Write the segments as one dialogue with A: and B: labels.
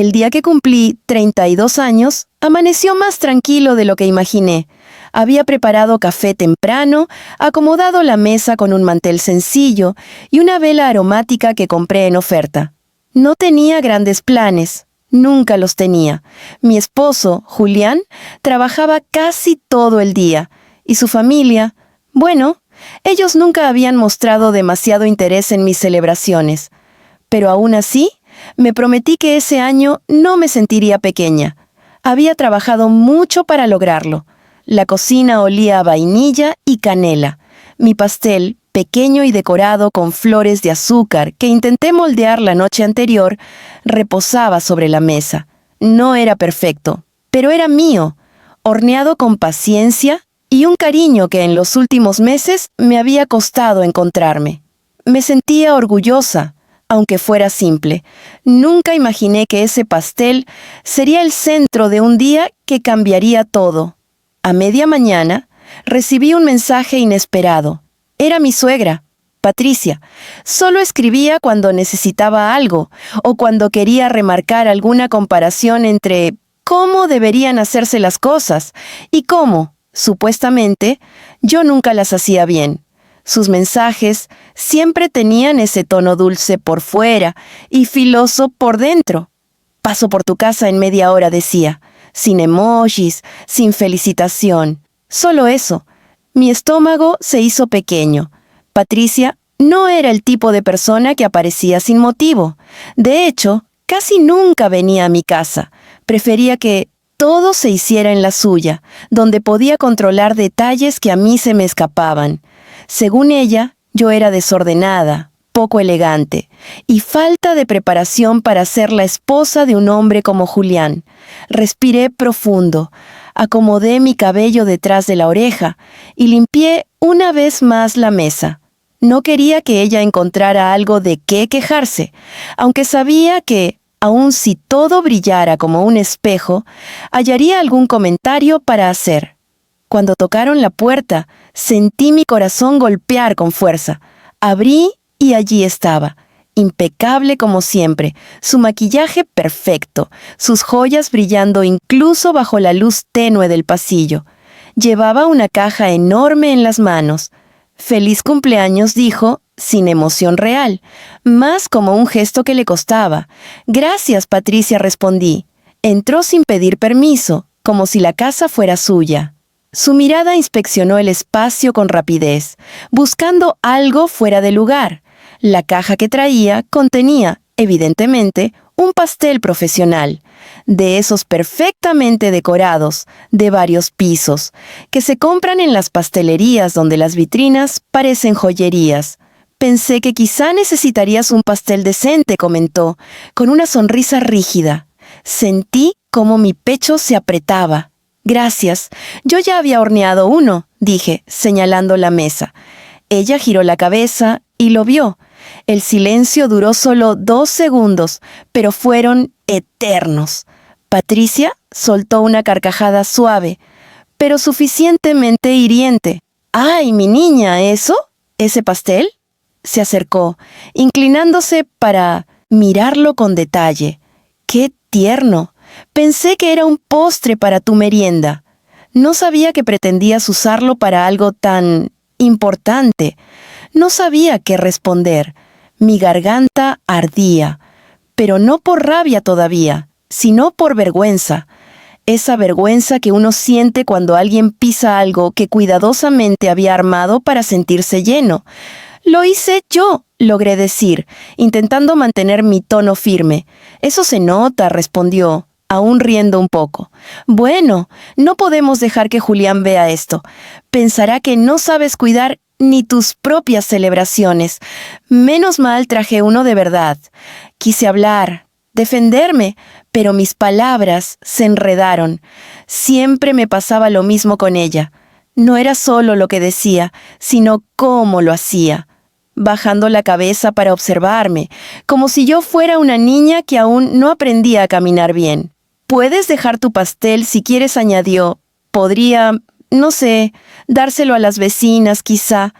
A: El día que cumplí 32 años, amaneció más tranquilo de lo que imaginé. Había preparado café temprano, acomodado la mesa con un mantel sencillo y una vela aromática que compré en oferta. No tenía grandes planes, nunca los tenía. Mi esposo, Julián, trabajaba casi todo el día, y su familia, bueno, ellos nunca habían mostrado demasiado interés en mis celebraciones. Pero aún así, me prometí que ese año no me sentiría pequeña. Había trabajado mucho para lograrlo. La cocina olía a vainilla y canela. Mi pastel, pequeño y decorado con flores de azúcar que intenté moldear la noche anterior, reposaba sobre la mesa. No era perfecto, pero era mío, horneado con paciencia y un cariño que en los últimos meses me había costado encontrarme. Me sentía orgullosa, aunque fuera simple. Nunca imaginé que ese pastel sería el centro de un día que cambiaría todo. A media mañana, recibí un mensaje inesperado. Era mi suegra, Patricia. Solo escribía cuando necesitaba algo o cuando quería remarcar alguna comparación entre cómo deberían hacerse las cosas y cómo, supuestamente, yo nunca las hacía bien. Sus mensajes siempre tenían ese tono dulce por fuera y filoso por dentro. Paso por tu casa en media hora, decía, sin emojis, sin felicitación. Solo eso. Mi estómago se hizo pequeño. Patricia no era el tipo de persona que aparecía sin motivo. De hecho, casi nunca venía a mi casa. Prefería que todo se hiciera en la suya, donde podía controlar detalles que a mí se me escapaban. Según ella, yo era desordenada, poco elegante, y falta de preparación para ser la esposa de un hombre como Julián. Respiré profundo, acomodé mi cabello detrás de la oreja y limpié una vez más la mesa. No quería que ella encontrara algo de qué quejarse, aunque sabía que, aun si todo brillara como un espejo, hallaría algún comentario para hacer. Cuando tocaron la puerta, sentí mi corazón golpear con fuerza. Abrí y allí estaba, impecable como siempre, su maquillaje perfecto, sus joyas brillando incluso bajo la luz tenue del pasillo. Llevaba una caja enorme en las manos. «Feliz cumpleaños», dijo, sin emoción real, más como un gesto que le costaba. «Gracias, Patricia», respondí. Entró sin pedir permiso, como si la casa fuera suya. Su mirada inspeccionó el espacio con rapidez, buscando algo fuera de lugar. La caja que traía contenía, evidentemente, un pastel profesional, de esos perfectamente decorados, de varios pisos, que se compran en las pastelerías donde las vitrinas parecen joyerías. «Pensé que quizá necesitarías un pastel decente», comentó, con una sonrisa rígida. Sentí cómo mi pecho se apretaba. «Gracias. Yo ya había horneado uno», dije, señalando la mesa. Ella giró la cabeza y lo vio. El silencio duró solo 2 segundos, pero fueron eternos. Patricia soltó una carcajada suave, pero suficientemente hiriente. «¡Ay, mi niña! ¿Eso? ¿Ese pastel?» Se acercó, inclinándose para mirarlo con detalle. «¡Qué tierno! Pensé que era un postre para tu merienda. No sabía que pretendías usarlo para algo tan importante». No sabía qué responder. Mi garganta ardía, pero no por rabia todavía, sino por vergüenza. Esa vergüenza que uno siente cuando alguien pisa algo que cuidadosamente había armado para sentirse lleno. «Lo hice yo», logré decir, intentando mantener mi tono firme. «Eso se nota», respondió, aún riendo un poco. «Bueno, no podemos dejar que Julián vea esto. Pensará que no sabes cuidar ni tus propias celebraciones. Menos mal traje uno de verdad». Quise hablar, defenderme, pero mis palabras se enredaron. Siempre me pasaba lo mismo con ella. No era solo lo que decía, sino cómo lo hacía. Bajando la cabeza para observarme, como si yo fuera una niña que aún no aprendía a caminar bien. «Puedes dejar tu pastel si quieres», añadió. «Podría, no sé, dárselo a las vecinas, quizá.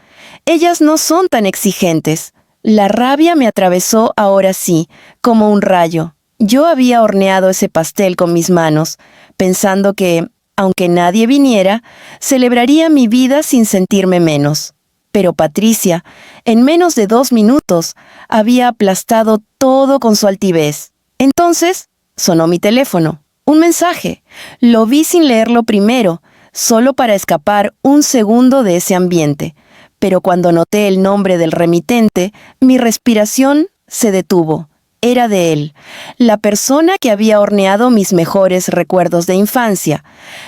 A: Ellas no son tan exigentes». La rabia me atravesó ahora sí, como un rayo. Yo había horneado ese pastel con mis manos, pensando que, aunque nadie viniera, celebraría mi vida sin sentirme menos. Pero Patricia, en menos de 2 minutos, había aplastado todo con su altivez. Entonces, sonó mi teléfono. Un mensaje. Lo vi sin leerlo primero, solo para escapar un segundo de ese ambiente. Pero cuando noté el nombre del remitente, mi respiración se detuvo. Era de él, la persona que había horneado mis mejores recuerdos de infancia,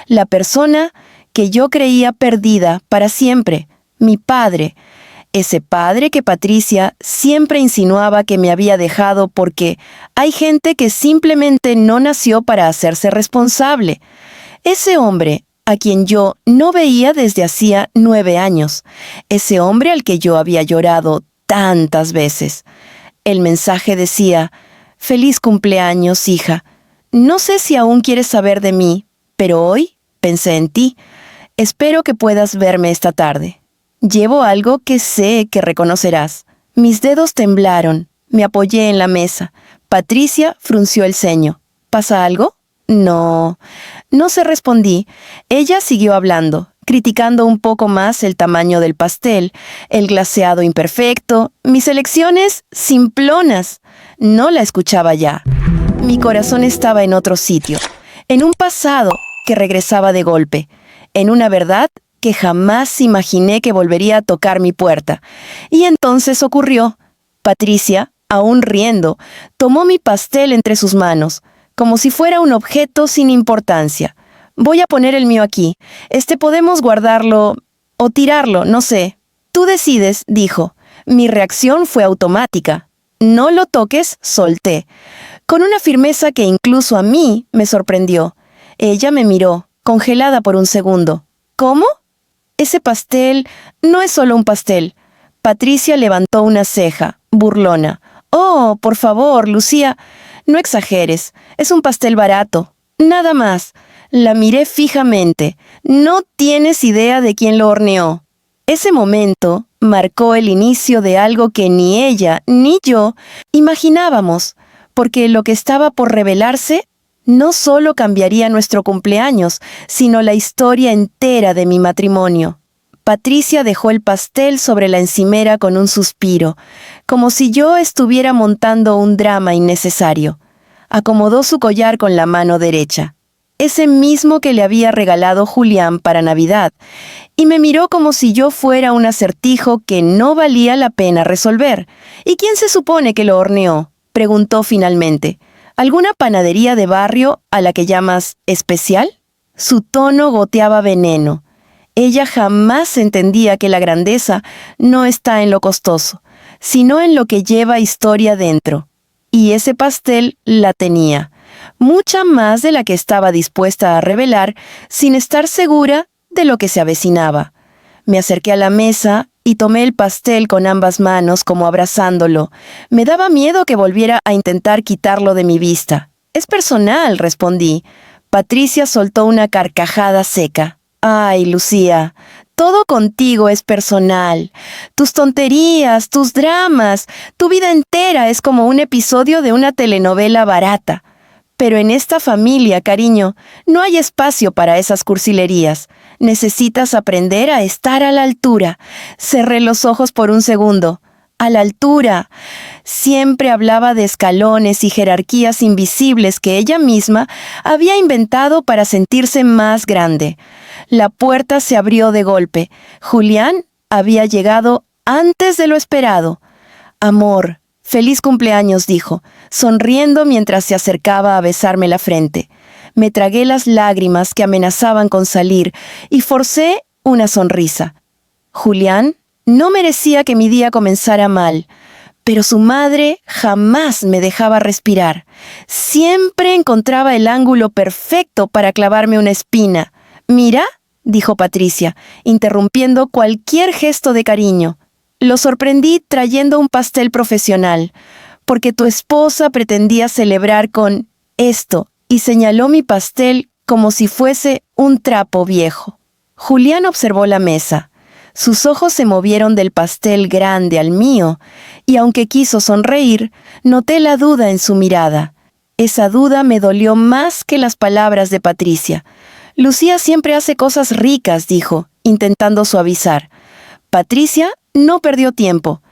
A: la persona que yo creía perdida para siempre, mi padre, ese padre que Patricia siempre insinuaba que me había dejado porque hay gente que simplemente no nació para hacerse responsable. Ese hombre a quien yo no veía desde hacía 9 años, ese hombre al que yo había llorado tantas veces. El mensaje decía: «Feliz cumpleaños, hija. No sé si aún quieres saber de mí, pero hoy pensé en ti. Espero que puedas verme esta tarde. Llevo algo que sé que reconocerás». Mis dedos temblaron. Me apoyé en la mesa. Patricia frunció el ceño. «¿Pasa algo?» No se respondí. Ella siguió hablando, criticando un poco más el tamaño del pastel, el glaseado imperfecto, mis elecciones simplonas. No la escuchaba ya. Mi corazón estaba en otro sitio, en un pasado que regresaba de golpe, en una verdad que jamás imaginé que volvería a tocar mi puerta. Y entonces ocurrió. Patricia, aún riendo, tomó mi pastel entre sus manos, como si fuera un objeto sin importancia. «Voy a poner el mío aquí. Podemos guardarlo o tirarlo, no sé. Tú decides», dijo. Mi reacción fue automática. «No lo toques», solté, con una firmeza que incluso a mí me sorprendió. Ella me miró, congelada por un segundo. «¿Cómo? Ese pastel no es solo un pastel». Patricia levantó una ceja, burlona. «Oh, por favor, Lucía, no exageres. Es un pastel barato. Nada más». La miré fijamente. «No tienes idea de quién lo horneó». Ese momento marcó el inicio de algo que ni ella ni yo imaginábamos, porque lo que estaba por revelarse no solo cambiaría nuestro cumpleaños, sino la historia entera de mi matrimonio. Patricia dejó el pastel sobre la encimera con un suspiro, como si yo estuviera montando un drama innecesario. Acomodó su collar con la mano derecha, ese mismo que le había regalado Julián para Navidad, y me miró como si yo fuera un acertijo que no valía la pena resolver. «¿Y quién se supone que lo horneó?», preguntó finalmente. «¿Alguna panadería de barrio a la que llamas especial?». Su tono goteaba veneno. Ella jamás entendía que la grandeza no está en lo costoso, sino en lo que lleva historia dentro. Y ese pastel la tenía, mucha más de la que estaba dispuesta a revelar, sin estar segura de lo que se avecinaba. Me acerqué a la mesa y tomé el pastel con ambas manos como abrazándolo. Me daba miedo que volviera a intentar quitarlo de mi vista. «Es personal», respondí. Patricia soltó una carcajada seca. «Ay, Lucía, todo contigo es personal. Tus tonterías, tus dramas, tu vida entera es como un episodio de una telenovela barata. Pero en esta familia, cariño, no hay espacio para esas cursilerías. Necesitas aprender a estar a la altura». Cerré los ojos por un segundo. «A la altura». Siempre hablaba de escalones y jerarquías invisibles que ella misma había inventado para sentirse más grande. La puerta se abrió de golpe. Julián había llegado antes de lo esperado. «Amor, feliz cumpleaños», dijo, sonriendo mientras se acercaba a besarme la frente. Me tragué las lágrimas que amenazaban con salir y forcé una sonrisa. Julián no merecía que mi día comenzara mal, pero su madre jamás me dejaba respirar. Siempre encontraba el ángulo perfecto para clavarme una espina. «Mira», dijo Patricia, interrumpiendo cualquier gesto de cariño. «Lo sorprendí trayendo un pastel profesional, porque tu esposa pretendía celebrar con esto», y señaló mi pastel como si fuese un trapo viejo. Julián observó la mesa. Sus ojos se movieron del pastel grande al mío, y aunque quiso sonreír, noté la duda en su mirada. Esa duda me dolió más que las palabras de Patricia. Lucía siempre hace cosas ricas, dijo, intentando suavizar. Patricia no perdió tiempo.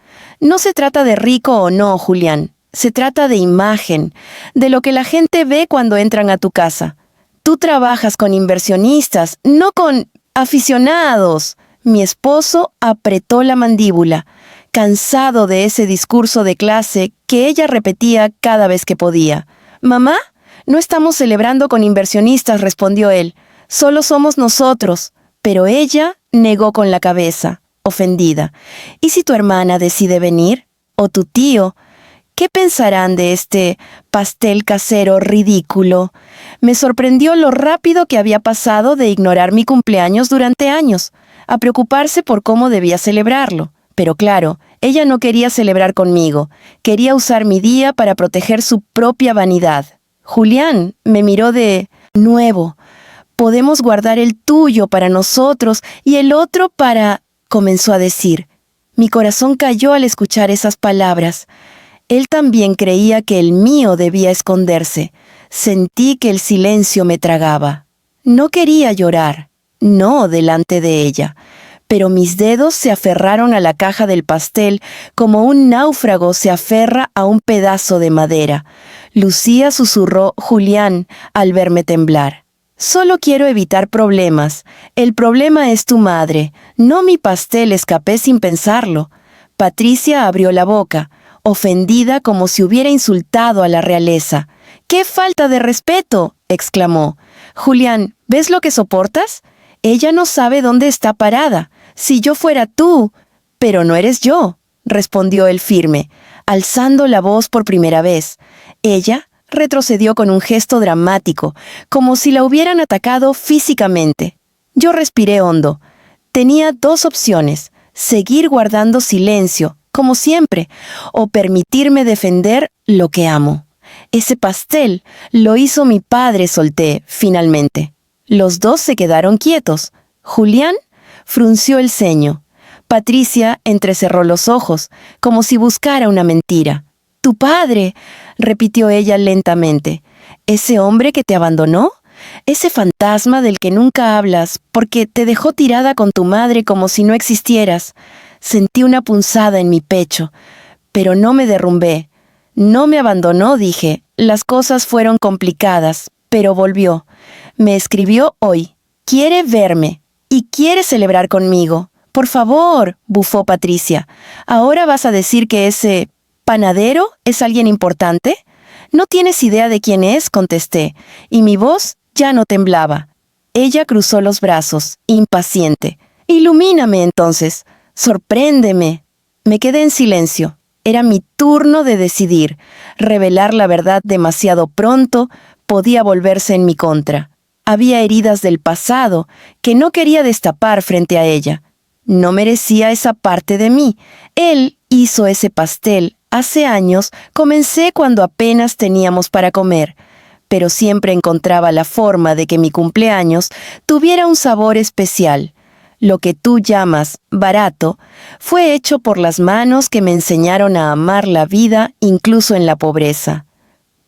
A: No se trata de rico o no, Julián. Se trata de imagen, de lo que la gente ve cuando entran a tu casa. Tú trabajas con inversionistas, no con aficionados. Mi esposo apretó la mandíbula, cansado de ese discurso de clase que ella repetía cada vez que podía. «Mamá, no estamos celebrando con inversionistas», respondió él. «Solo somos nosotros». Pero ella negó con la cabeza, ofendida. «¿Y si tu hermana decide venir? ¿O tu tío? ¿Qué pensarán de este pastel casero ridículo?» Me sorprendió lo rápido que había pasado de ignorar mi cumpleaños durante años, a preocuparse por cómo debía celebrarlo. Pero claro, ella no quería celebrar conmigo, quería usar mi día para proteger su propia vanidad. Julián me miró de nuevo. «Podemos guardar el tuyo para nosotros y el otro para...», comenzó a decir. Mi corazón cayó al escuchar esas palabras. Él también creía que el mío debía esconderse. Sentí que el silencio me tragaba. No quería llorar, no delante de ella, pero mis dedos se aferraron a la caja del pastel como un náufrago se aferra a un pedazo de madera. Lucía susurró «Julián» al verme temblar. «Solo quiero evitar problemas. El problema es tu madre, no mi pastel», escapé sin pensarlo. Patricia abrió la boca, ofendida como si hubiera insultado a la realeza. «¡Qué falta de respeto!», exclamó. «Julián, ¿ves lo que soportas? Ella no sabe dónde está parada. Si yo fuera tú...». «Pero no eres yo», respondió él firme, alzando la voz por primera vez. Ella retrocedió con un gesto dramático, como si la hubieran atacado físicamente. Yo respiré hondo. Tenía dos opciones: seguir guardando silencio, como siempre, o permitirme defender lo que amo. «Ese pastel lo hizo mi padre», solté, finalmente. Los dos se quedaron quietos. Julián frunció el ceño. Patricia entrecerró los ojos, como si buscara una mentira. «¿Tu padre?», repitió ella lentamente. «¿Ese hombre que te abandonó? Ese fantasma del que nunca hablas, porque te dejó tirada con tu madre como si no existieras». Sentí una punzada en mi pecho, pero no me derrumbé. «No me abandonó», dije. «Las cosas fueron complicadas, pero volvió. Me escribió hoy. Quiere verme y quiere celebrar conmigo». «Por favor», bufó Patricia. «¿Ahora vas a decir que ese panadero es alguien importante?» «No tienes idea de quién es», contesté, y mi voz ya no temblaba. Ella cruzó los brazos, impaciente. «Ilumíname entonces. Sorpréndeme». Me quedé en silencio. Era mi turno de decidir. Revelar la verdad demasiado pronto podía volverse en mi contra. Había heridas del pasado que no quería destapar frente a ella. No merecía esa parte de mí. Él hizo ese pastel. Hace años comencé cuando apenas teníamos para comer, pero siempre encontraba la forma de que mi cumpleaños tuviera un sabor especial. Lo que tú llamas barato fue hecho por las manos que me enseñaron a amar la vida incluso en la pobreza.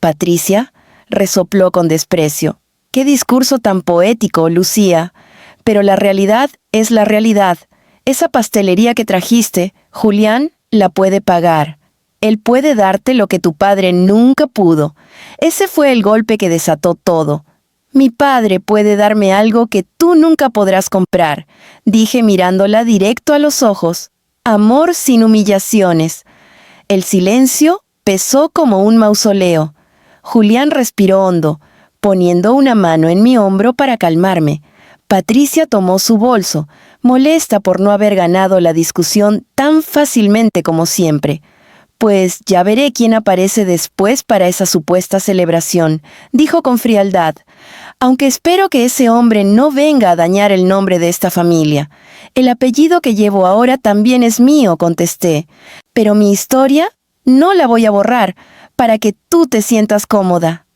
A: Patricia resopló con desprecio. «Qué discurso tan poético, Lucía. Pero la realidad es la realidad. Esa pastelería que trajiste, Julián la puede pagar. Él puede darte lo que tu padre nunca pudo. Ese fue el golpe que desató todo. Mi padre puede darme algo que tú nunca podrás comprar», dije mirándola directo a los ojos. «Amor sin humillaciones». El silencio pesó como un mausoleo. Julián respiró hondo, poniendo una mano en mi hombro para calmarme. Patricia tomó su bolso, molesta por no haber ganado la discusión tan fácilmente como siempre. «Pues ya veré quién aparece después para esa supuesta celebración», dijo con frialdad. «Aunque espero que ese hombre no venga a dañar el nombre de esta familia. El apellido que llevo ahora también es mío», contesté. «Pero mi historia no la voy a borrar para que tú te sientas cómoda».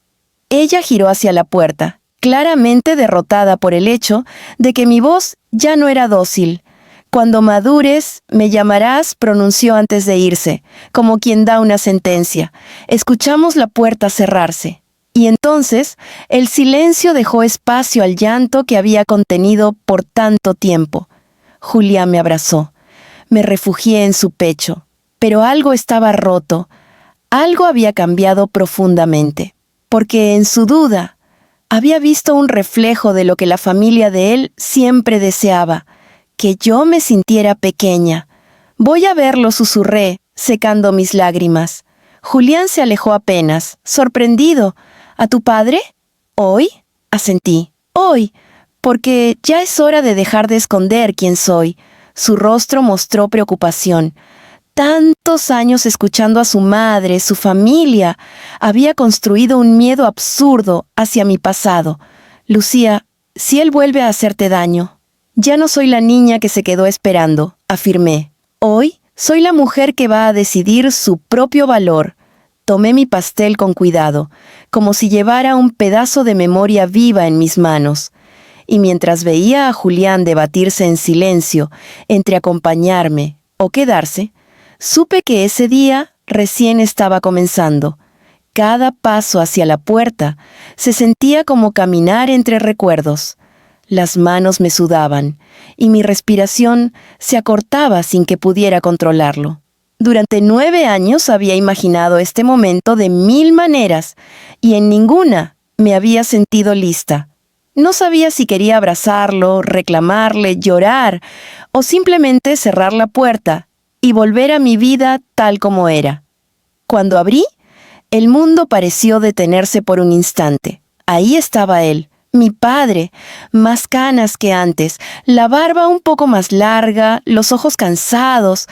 A: Ella giró hacia la puerta, claramente derrotada por el hecho de que mi voz ya no era dócil. «Cuando madures, me llamarás», pronunció antes de irse, como quien da una sentencia. Escuchamos la puerta cerrarse. Y entonces el silencio dejó espacio al llanto que había contenido por tanto tiempo. Julián me abrazó. Me refugié en su pecho. Pero algo estaba roto. Algo había cambiado profundamente. Porque en su duda había visto un reflejo de lo que la familia de él siempre deseaba, que yo me sintiera pequeña. «Voy a verlo», susurré, secando mis lágrimas. Julián se alejó apenas, sorprendido. «¿A tu padre?» «¿Hoy?» asentí. «Hoy, porque ya es hora de dejar de esconder quién soy». Su rostro mostró preocupación. Tantos años escuchando a su madre, su familia, había construido un miedo absurdo hacia mi pasado. «Lucía, si él vuelve a hacerte daño». «Ya no soy la niña que se quedó esperando», afirmé. «Hoy soy la mujer que va a decidir su propio valor». Tomé mi pastel con cuidado, como si llevara un pedazo de memoria viva en mis manos. Y mientras veía a Julián debatirse en silencio entre acompañarme o quedarse, supe que ese día recién estaba comenzando. Cada paso hacia la puerta se sentía como caminar entre recuerdos. Las manos me sudaban y mi respiración se acortaba sin que pudiera controlarlo. Durante 9 años había imaginado este momento de 1000 maneras y en ninguna me había sentido lista. No sabía si quería abrazarlo, reclamarle, llorar o simplemente cerrar la puerta y volver a mi vida tal como era. Cuando abrí, el mundo pareció detenerse por un instante. Ahí estaba él, mi padre, más canas que antes, la barba un poco más larga, los ojos cansados,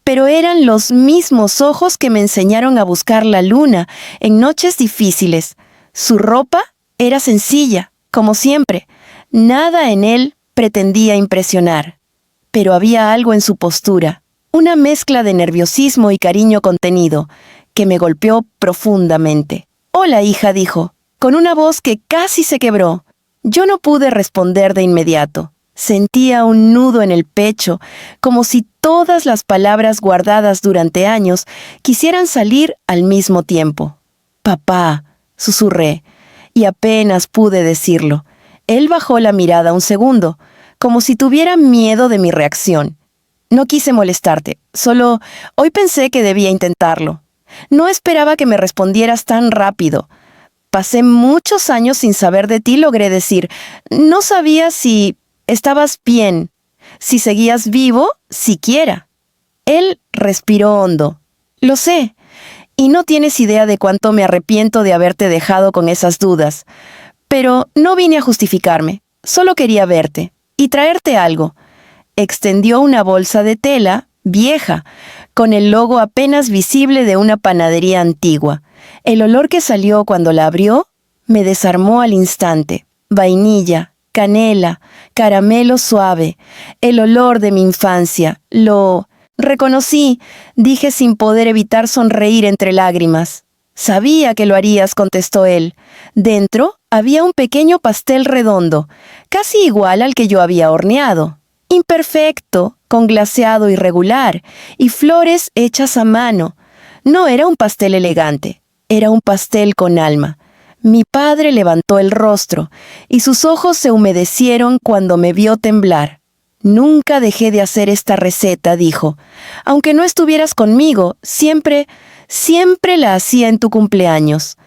A: pero eran los mismos ojos que me enseñaron a buscar la luna en noches difíciles. Su ropa era sencilla, como siempre. Nada en él pretendía impresionar. Pero había algo en su postura, una mezcla de nerviosismo y cariño contenido, que me golpeó profundamente. «Hola, hija», dijo, con una voz que casi se quebró. Yo no pude responder de inmediato. Sentía un nudo en el pecho, como si todas las palabras guardadas durante años quisieran salir al mismo tiempo. «Papá», susurré, y apenas pude decirlo. Él bajó la mirada un segundo, como si tuviera miedo de mi reacción. «No quise molestarte, solo hoy pensé que debía intentarlo. No esperaba que me respondieras tan rápido. Pasé muchos años sin saber de ti», logré decir. «No sabía si estabas bien, si seguías vivo, siquiera». Él respiró hondo. «Lo sé, y no tienes idea de cuánto me arrepiento de haberte dejado con esas dudas. Pero no vine a justificarme, solo quería verte y traerte algo». Extendió una bolsa de tela, vieja, con el logo apenas visible de una panadería antigua. El olor que salió cuando la abrió me desarmó al instante. Vainilla, canela, caramelo suave, el olor de mi infancia. «Lo reconocí», dije sin poder evitar sonreír entre lágrimas. «Sabía que lo harías», contestó él. Dentro había un pequeño pastel redondo, casi igual al que yo había horneado. Imperfecto, con glaseado irregular y flores hechas a mano. No era un pastel elegante, era un pastel con alma. Mi padre levantó el rostro y sus ojos se humedecieron cuando me vio temblar. «Nunca dejé de hacer esta receta», dijo. «Aunque no estuvieras conmigo, siempre la hacía en tu cumpleaños».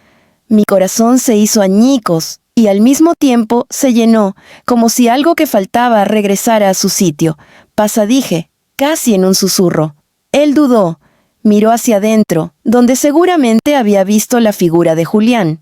A: Mi corazón se hizo añicos y al mismo tiempo se llenó, como si algo que faltaba regresara a su sitio. Pasadije, casi en un susurro. Él dudó, miró hacia adentro, donde seguramente había visto la figura de Julián.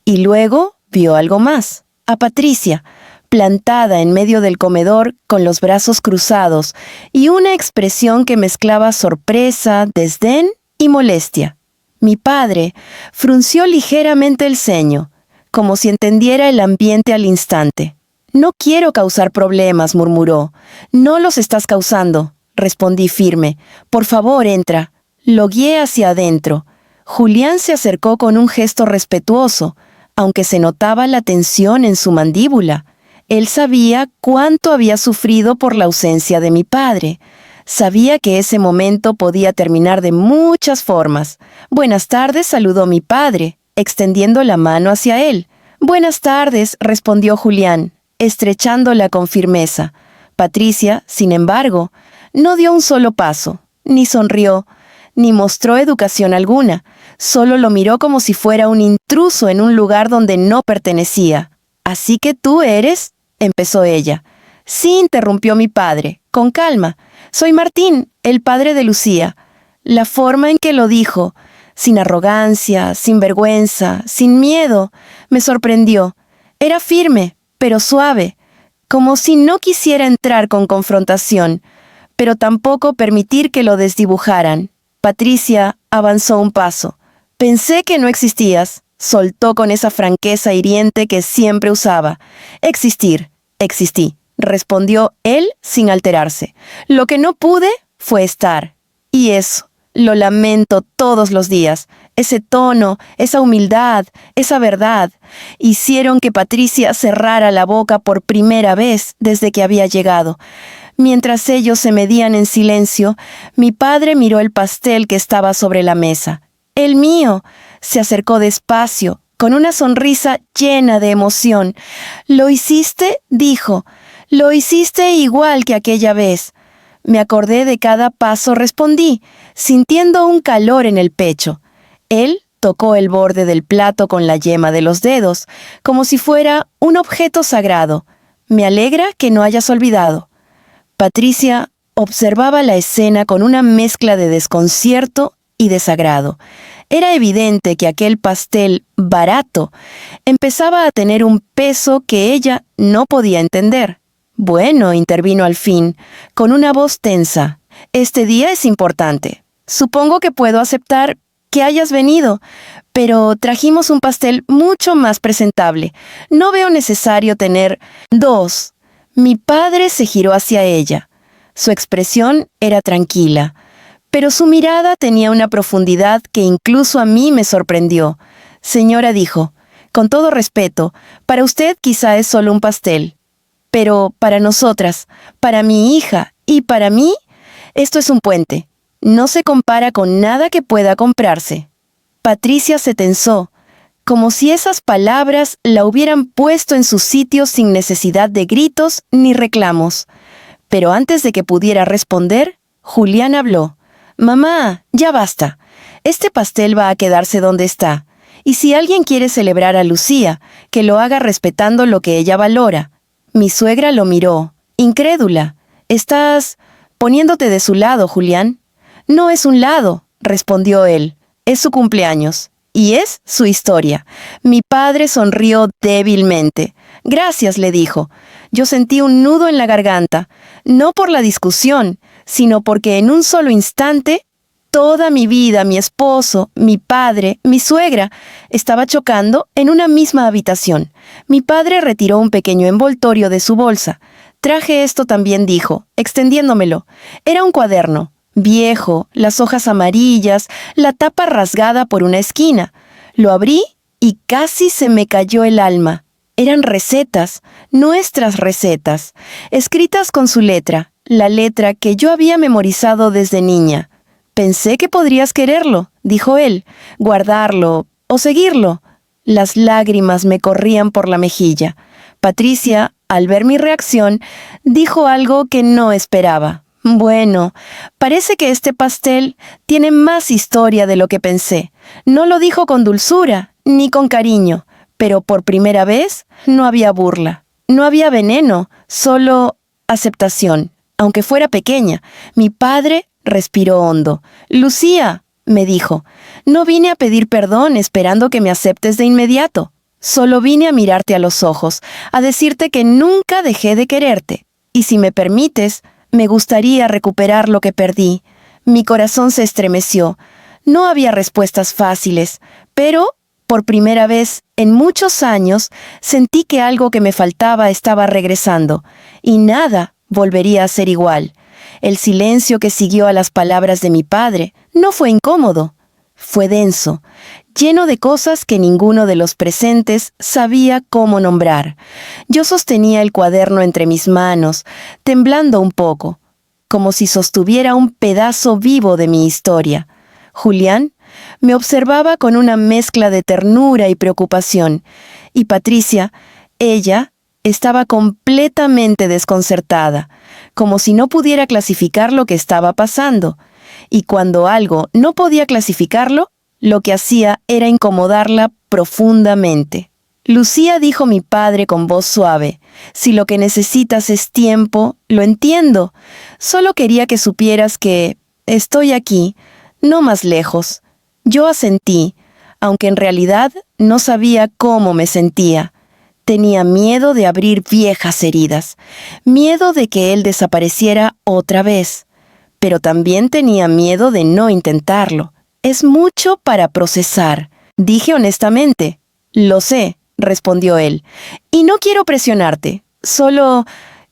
A: Y luego vio algo más, a Patricia, plantada en medio del comedor con los brazos cruzados y una expresión que mezclaba sorpresa, desdén y molestia. Mi padre frunció ligeramente el ceño, como si entendiera el ambiente al instante. «No quiero causar problemas», murmuró. «No los estás causando», respondí firme. «Por favor, entra». Lo guié hacia adentro. Julián se acercó con un gesto respetuoso, aunque se notaba la tensión en su mandíbula. Él sabía cuánto había sufrido por la ausencia de mi padre. Sabía que ese momento podía terminar de muchas formas. «Buenas tardes», saludó mi padre. extendiendo la mano hacia él. «Buenas tardes», respondió Julián, estrechándola con firmeza. Patricia, sin embargo, no dio un solo paso, ni sonrió, ni mostró educación alguna. Solo lo miró como si fuera un intruso en un lugar donde no pertenecía. «¿Así que tú eres?», empezó ella. «Sí», interrumpió mi padre, con calma. «Soy Martín, el padre de Lucía». La forma en que lo dijo, sin arrogancia, sin vergüenza, sin miedo, me sorprendió. Era firme, pero suave, como si no quisiera entrar con confrontación, pero tampoco permitir que lo desdibujaran. Patricia avanzó un paso. «Pensé que no existías», soltó con esa franqueza hiriente que siempre usaba. «Existir, existí», respondió él sin alterarse. «Lo que no pude fue estar. Y eso, lo lamento todos los días. Ese tono, esa humildad, esa verdad, hicieron que Patricia cerrara la boca por primera vez desde que había llegado. Mientras ellos se medían en silencio, mi padre miró el pastel que estaba sobre la mesa. «El mío», se acercó despacio, con una sonrisa llena de emoción. «¿Lo hiciste?», dijo. «Lo hiciste igual que aquella vez». Me acordé de cada paso, respondí, sintiendo un calor en el pecho. Él tocó el borde del plato con la yema de los dedos, como si fuera un objeto sagrado. «Me alegra que no hayas olvidado». Patricia observaba la escena con una mezcla de desconcierto y desagrado. Era evidente que aquel pastel barato empezaba a tener un peso que ella no podía entender. «Bueno», intervino al fin, con una voz tensa, «este día es importante. Supongo que puedo aceptar que hayas venido, pero trajimos un pastel mucho más presentable. No veo necesario tener dos». Mi padre se giró hacia ella. Su expresión era tranquila, pero su mirada tenía una profundidad que incluso a mí me sorprendió. «Señora», dijo, «con todo respeto, para usted quizá es solo un pastel. Pero para nosotras, para mi hija y para mí, esto es un puente. No se compara con nada que pueda comprarse». Patricia se tensó, como si esas palabras la hubieran puesto en su sitio sin necesidad de gritos ni reclamos. Pero antes de que pudiera responder, Julián habló. «Mamá, ya basta. Este pastel va a quedarse donde está. Y si alguien quiere celebrar a Lucía, que lo haga respetando lo que ella valora». Mi suegra lo miró, incrédula. «¿Estás poniéndote de su lado, Julián?» «No es un lado», respondió él. «Es su cumpleaños. Y es su historia». Mi padre sonrió débilmente. «Gracias», le dijo. Yo sentí un nudo en la garganta, no por la discusión, sino porque en un solo instante, toda mi vida, mi esposo, mi padre, mi suegra, estaba chocando en una misma habitación. Mi padre retiró un pequeño envoltorio de su bolsa. «Traje esto también», dijo, extendiéndomelo. Era un cuaderno, viejo, las hojas amarillas, la tapa rasgada por una esquina. Lo abrí y casi se me cayó el alma. Eran recetas, nuestras recetas, escritas con su letra, la letra que yo había memorizado desde niña. «Pensé que podrías quererlo», dijo él, «guardarlo o seguirlo». Las lágrimas me corrían por la mejilla. Patricia, al ver mi reacción, dijo algo que no esperaba. «Bueno, parece que este pastel tiene más historia de lo que pensé». No lo dijo con dulzura, ni con cariño, pero por primera vez no había burla. No había veneno, solo aceptación, aunque fuera pequeña. Mi padre respiró hondo. «Lucía», me dijo, «no vine a pedir perdón esperando que me aceptes de inmediato. Solo vine a mirarte a los ojos, a decirte que nunca dejé de quererte. Y si me permites, me gustaría recuperar lo que perdí». Mi corazón se estremeció. No había respuestas fáciles, pero, por primera vez en muchos años, sentí que algo que me faltaba estaba regresando, y nada volvería a ser igual. El silencio que siguió a las palabras de mi padre no fue incómodo, fue denso, lleno de cosas que ninguno de los presentes sabía cómo nombrar. Yo sostenía el cuaderno entre mis manos, temblando un poco, como si sostuviera un pedazo vivo de mi historia. Julián Me observaba con una mezcla de ternura y preocupación. Y Patricia, ella, estaba completamente desconcertada, como si no pudiera clasificar lo que estaba pasando. Y cuando algo no podía clasificarlo, lo que hacía era incomodarla profundamente. Lucía, dijo mi padre con voz suave, si lo que necesitas es tiempo, lo entiendo. Solo quería que supieras que estoy aquí, no más lejos. Yo asentí, aunque en realidad no sabía cómo me sentía. Tenía miedo de abrir viejas heridas, miedo de que él desapareciera otra vez. Pero también tenía miedo de no intentarlo. Es mucho para procesar, dije honestamente. Lo sé, respondió él, y no quiero presionarte. Solo,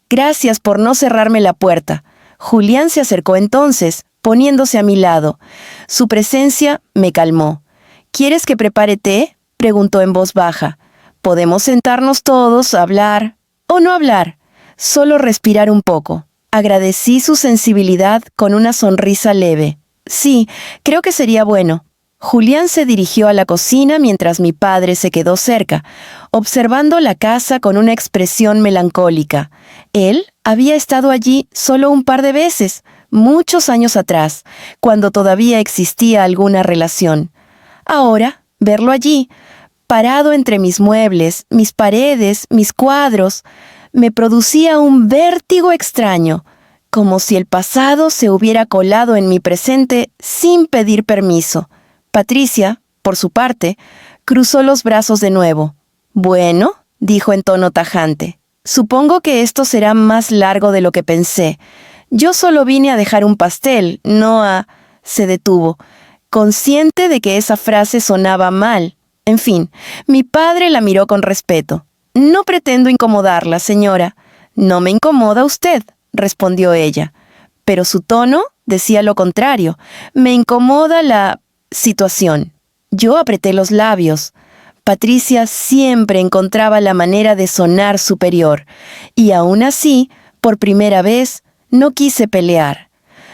A: gracias por no cerrarme la puerta. Julián se acercó entonces, poniéndose a mi lado. Su presencia me calmó. ¿Quieres que prepare té?, preguntó en voz baja. Podemos sentarnos todos, hablar, o no hablar, solo respirar un poco. Agradecí su sensibilidad con una sonrisa leve. Sí, creo que sería bueno. Julián se dirigió a la cocina mientras mi padre se quedó cerca, observando la casa con una expresión melancólica. Él había estado allí solo un par de veces, muchos años atrás, cuando todavía existía alguna relación. Ahora, verlo allí, parado entre mis muebles, mis paredes, mis cuadros, me producía un vértigo extraño, como si el pasado se hubiera colado en mi presente sin pedir permiso. Patricia, por su parte, cruzó los brazos de nuevo. Bueno, dijo en tono tajante, supongo que esto será más largo de lo que pensé. Yo solo vine a dejar un pastel, no a... Se detuvo, consciente de que esa frase sonaba mal. En fin, mi padre la miró con respeto. No pretendo incomodarla, señora. No me incomoda usted, respondió ella. Pero su tono decía lo contrario. Me incomoda la situación. Yo apreté los labios. Patricia siempre encontraba la manera de sonar superior. Y aún así, por primera vez, no quise pelear.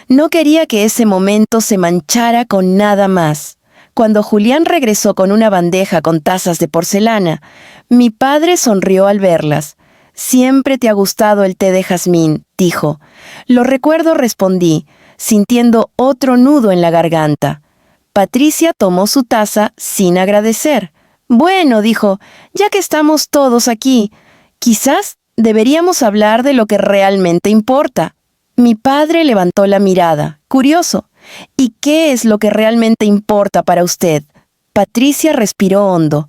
A: No quería que ese momento se manchara con nada más. Cuando Julián regresó con una bandeja con tazas de porcelana, mi padre sonrió al verlas. «Siempre te ha gustado el té de jazmín», dijo. «Lo recuerdo», respondí, sintiendo otro nudo en la garganta. Patricia tomó su taza sin agradecer. «Bueno», dijo, «ya que estamos todos aquí, quizás deberíamos hablar de lo que realmente importa». Mi padre levantó la mirada, curioso. «¿Y qué es lo que realmente importa para usted?». Patricia respiró hondo,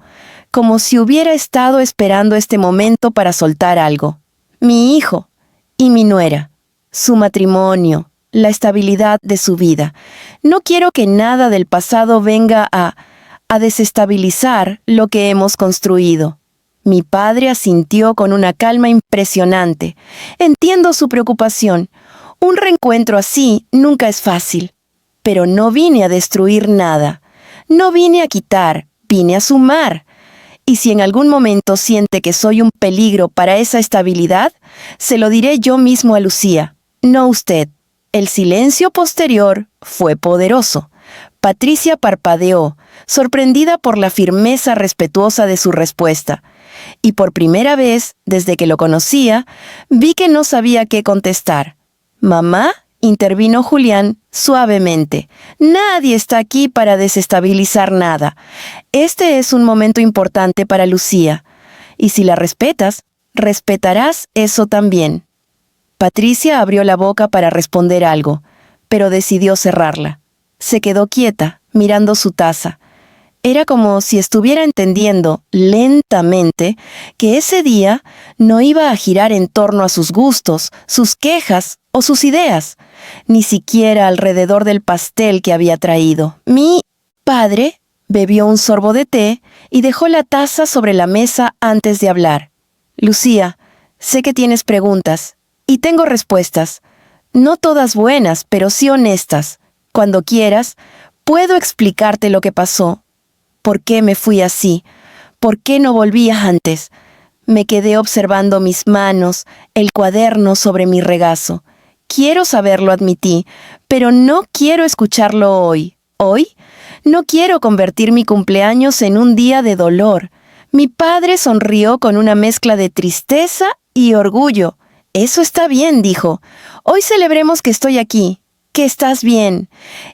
A: como si hubiera estado esperando este momento para soltar algo. «Mi hijo y mi nuera, su matrimonio, la estabilidad de su vida. No quiero que nada del pasado venga a desestabilizar lo que hemos construido». Mi padre asintió con una calma impresionante. «Entiendo su preocupación. Un reencuentro así nunca es fácil. Pero no vine a destruir nada. No vine a quitar, vine a sumar. Y si en algún momento siente que soy un peligro para esa estabilidad, se lo diré yo mismo a Lucía, no usted». El silencio posterior fue poderoso. Patricia parpadeó, sorprendida por la firmeza respetuosa de su respuesta. Y por primera vez, desde que lo conocía, vi que no sabía qué contestar. «Mamá», intervino Julián suavemente, «nadie está aquí para desestabilizar nada. Este es un momento importante para Lucía. Y si la respetas, respetarás eso también». Patricia abrió la boca para responder algo, pero decidió cerrarla. Se quedó quieta, mirando su taza. Era como si estuviera entendiendo, lentamente, que ese día no iba a girar en torno a sus gustos, sus quejas o sus ideas, ni siquiera alrededor del pastel que había traído. Mi padre bebió un sorbo de té y dejó la taza sobre la mesa antes de hablar. «Lucía, sé que tienes preguntas, y tengo respuestas. No todas buenas, pero sí honestas. Cuando quieras, puedo explicarte lo que pasó. ¿Por qué me fui así? ¿Por qué no volvía antes?» Me quedé observando mis manos, el cuaderno sobre mi regazo. «Quiero saberlo», admití, «pero no quiero escucharlo hoy. Hoy No quiero convertir mi cumpleaños en un día de dolor. Mi padre sonrió con una mezcla de tristeza y orgullo. Eso está bien, dijo. Hoy celebremos que estoy aquí, que estás bien,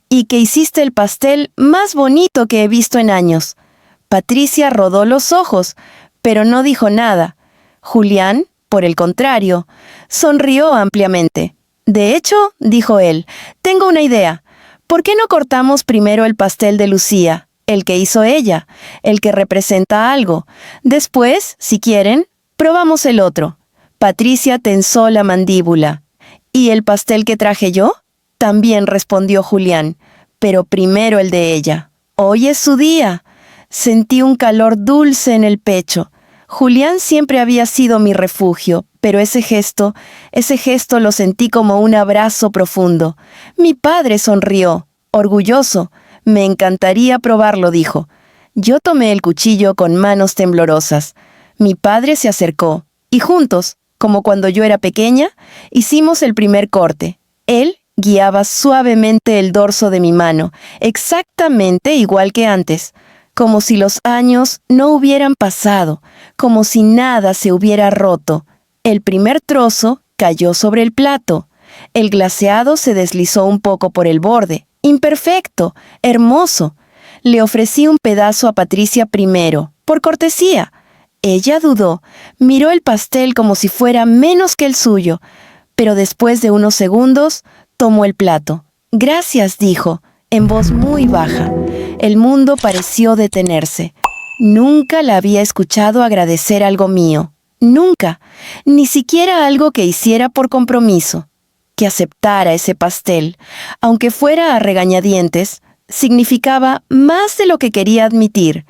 A: y que hiciste el pastel más bonito que he visto en años. Patricia rodó los ojos, pero no dijo nada. Julián, por el contrario, sonrió ampliamente. De hecho, dijo él, tengo una idea. ¿Por qué no cortamos primero el pastel de Lucía, el que hizo ella, el que representa algo? Después, si quieren, probamos el otro. Patricia tensó la mandíbula. ¿Y el pastel que traje yo? También respondió Julián, pero primero el de ella. Hoy es su día. Sentí un calor dulce en el pecho. Julián siempre había sido mi refugio, pero ese gesto lo sentí como un abrazo profundo. Mi padre sonrió, orgulloso. Me encantaría probarlo, dijo. Yo tomé el cuchillo con manos temblorosas. Mi padre se acercó, y juntos, como cuando yo era pequeña, hicimos el primer corte. Él guiaba suavemente el dorso de mi mano, exactamente igual que antes, como si los años no hubieran pasado, como si nada se hubiera roto. El primer trozo cayó sobre el plato. El glaseado se deslizó un poco por el borde. Imperfecto, hermoso. Le ofrecí un pedazo a Patricia primero, por cortesía. Ella dudó, miró el pastel como si fuera menos que el suyo, pero después de unos segundos, tomó el plato. «Gracias», dijo, en voz muy baja. El mundo pareció detenerse. Nunca la había escuchado agradecer algo mío. Nunca. Ni siquiera algo que hiciera por compromiso. Que aceptara ese pastel, aunque fuera a regañadientes, significaba más de lo que quería admitir.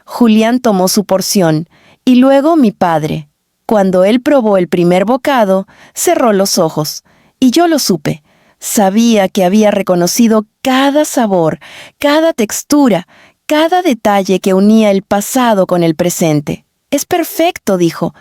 A: Julián tomó su porción, y luego mi padre. Cuando él probó el primer bocado, cerró los ojos, y yo lo supe. Sabía que había reconocido cada sabor, cada textura, cada detalle que unía el pasado con el presente. «Es perfecto», dijo.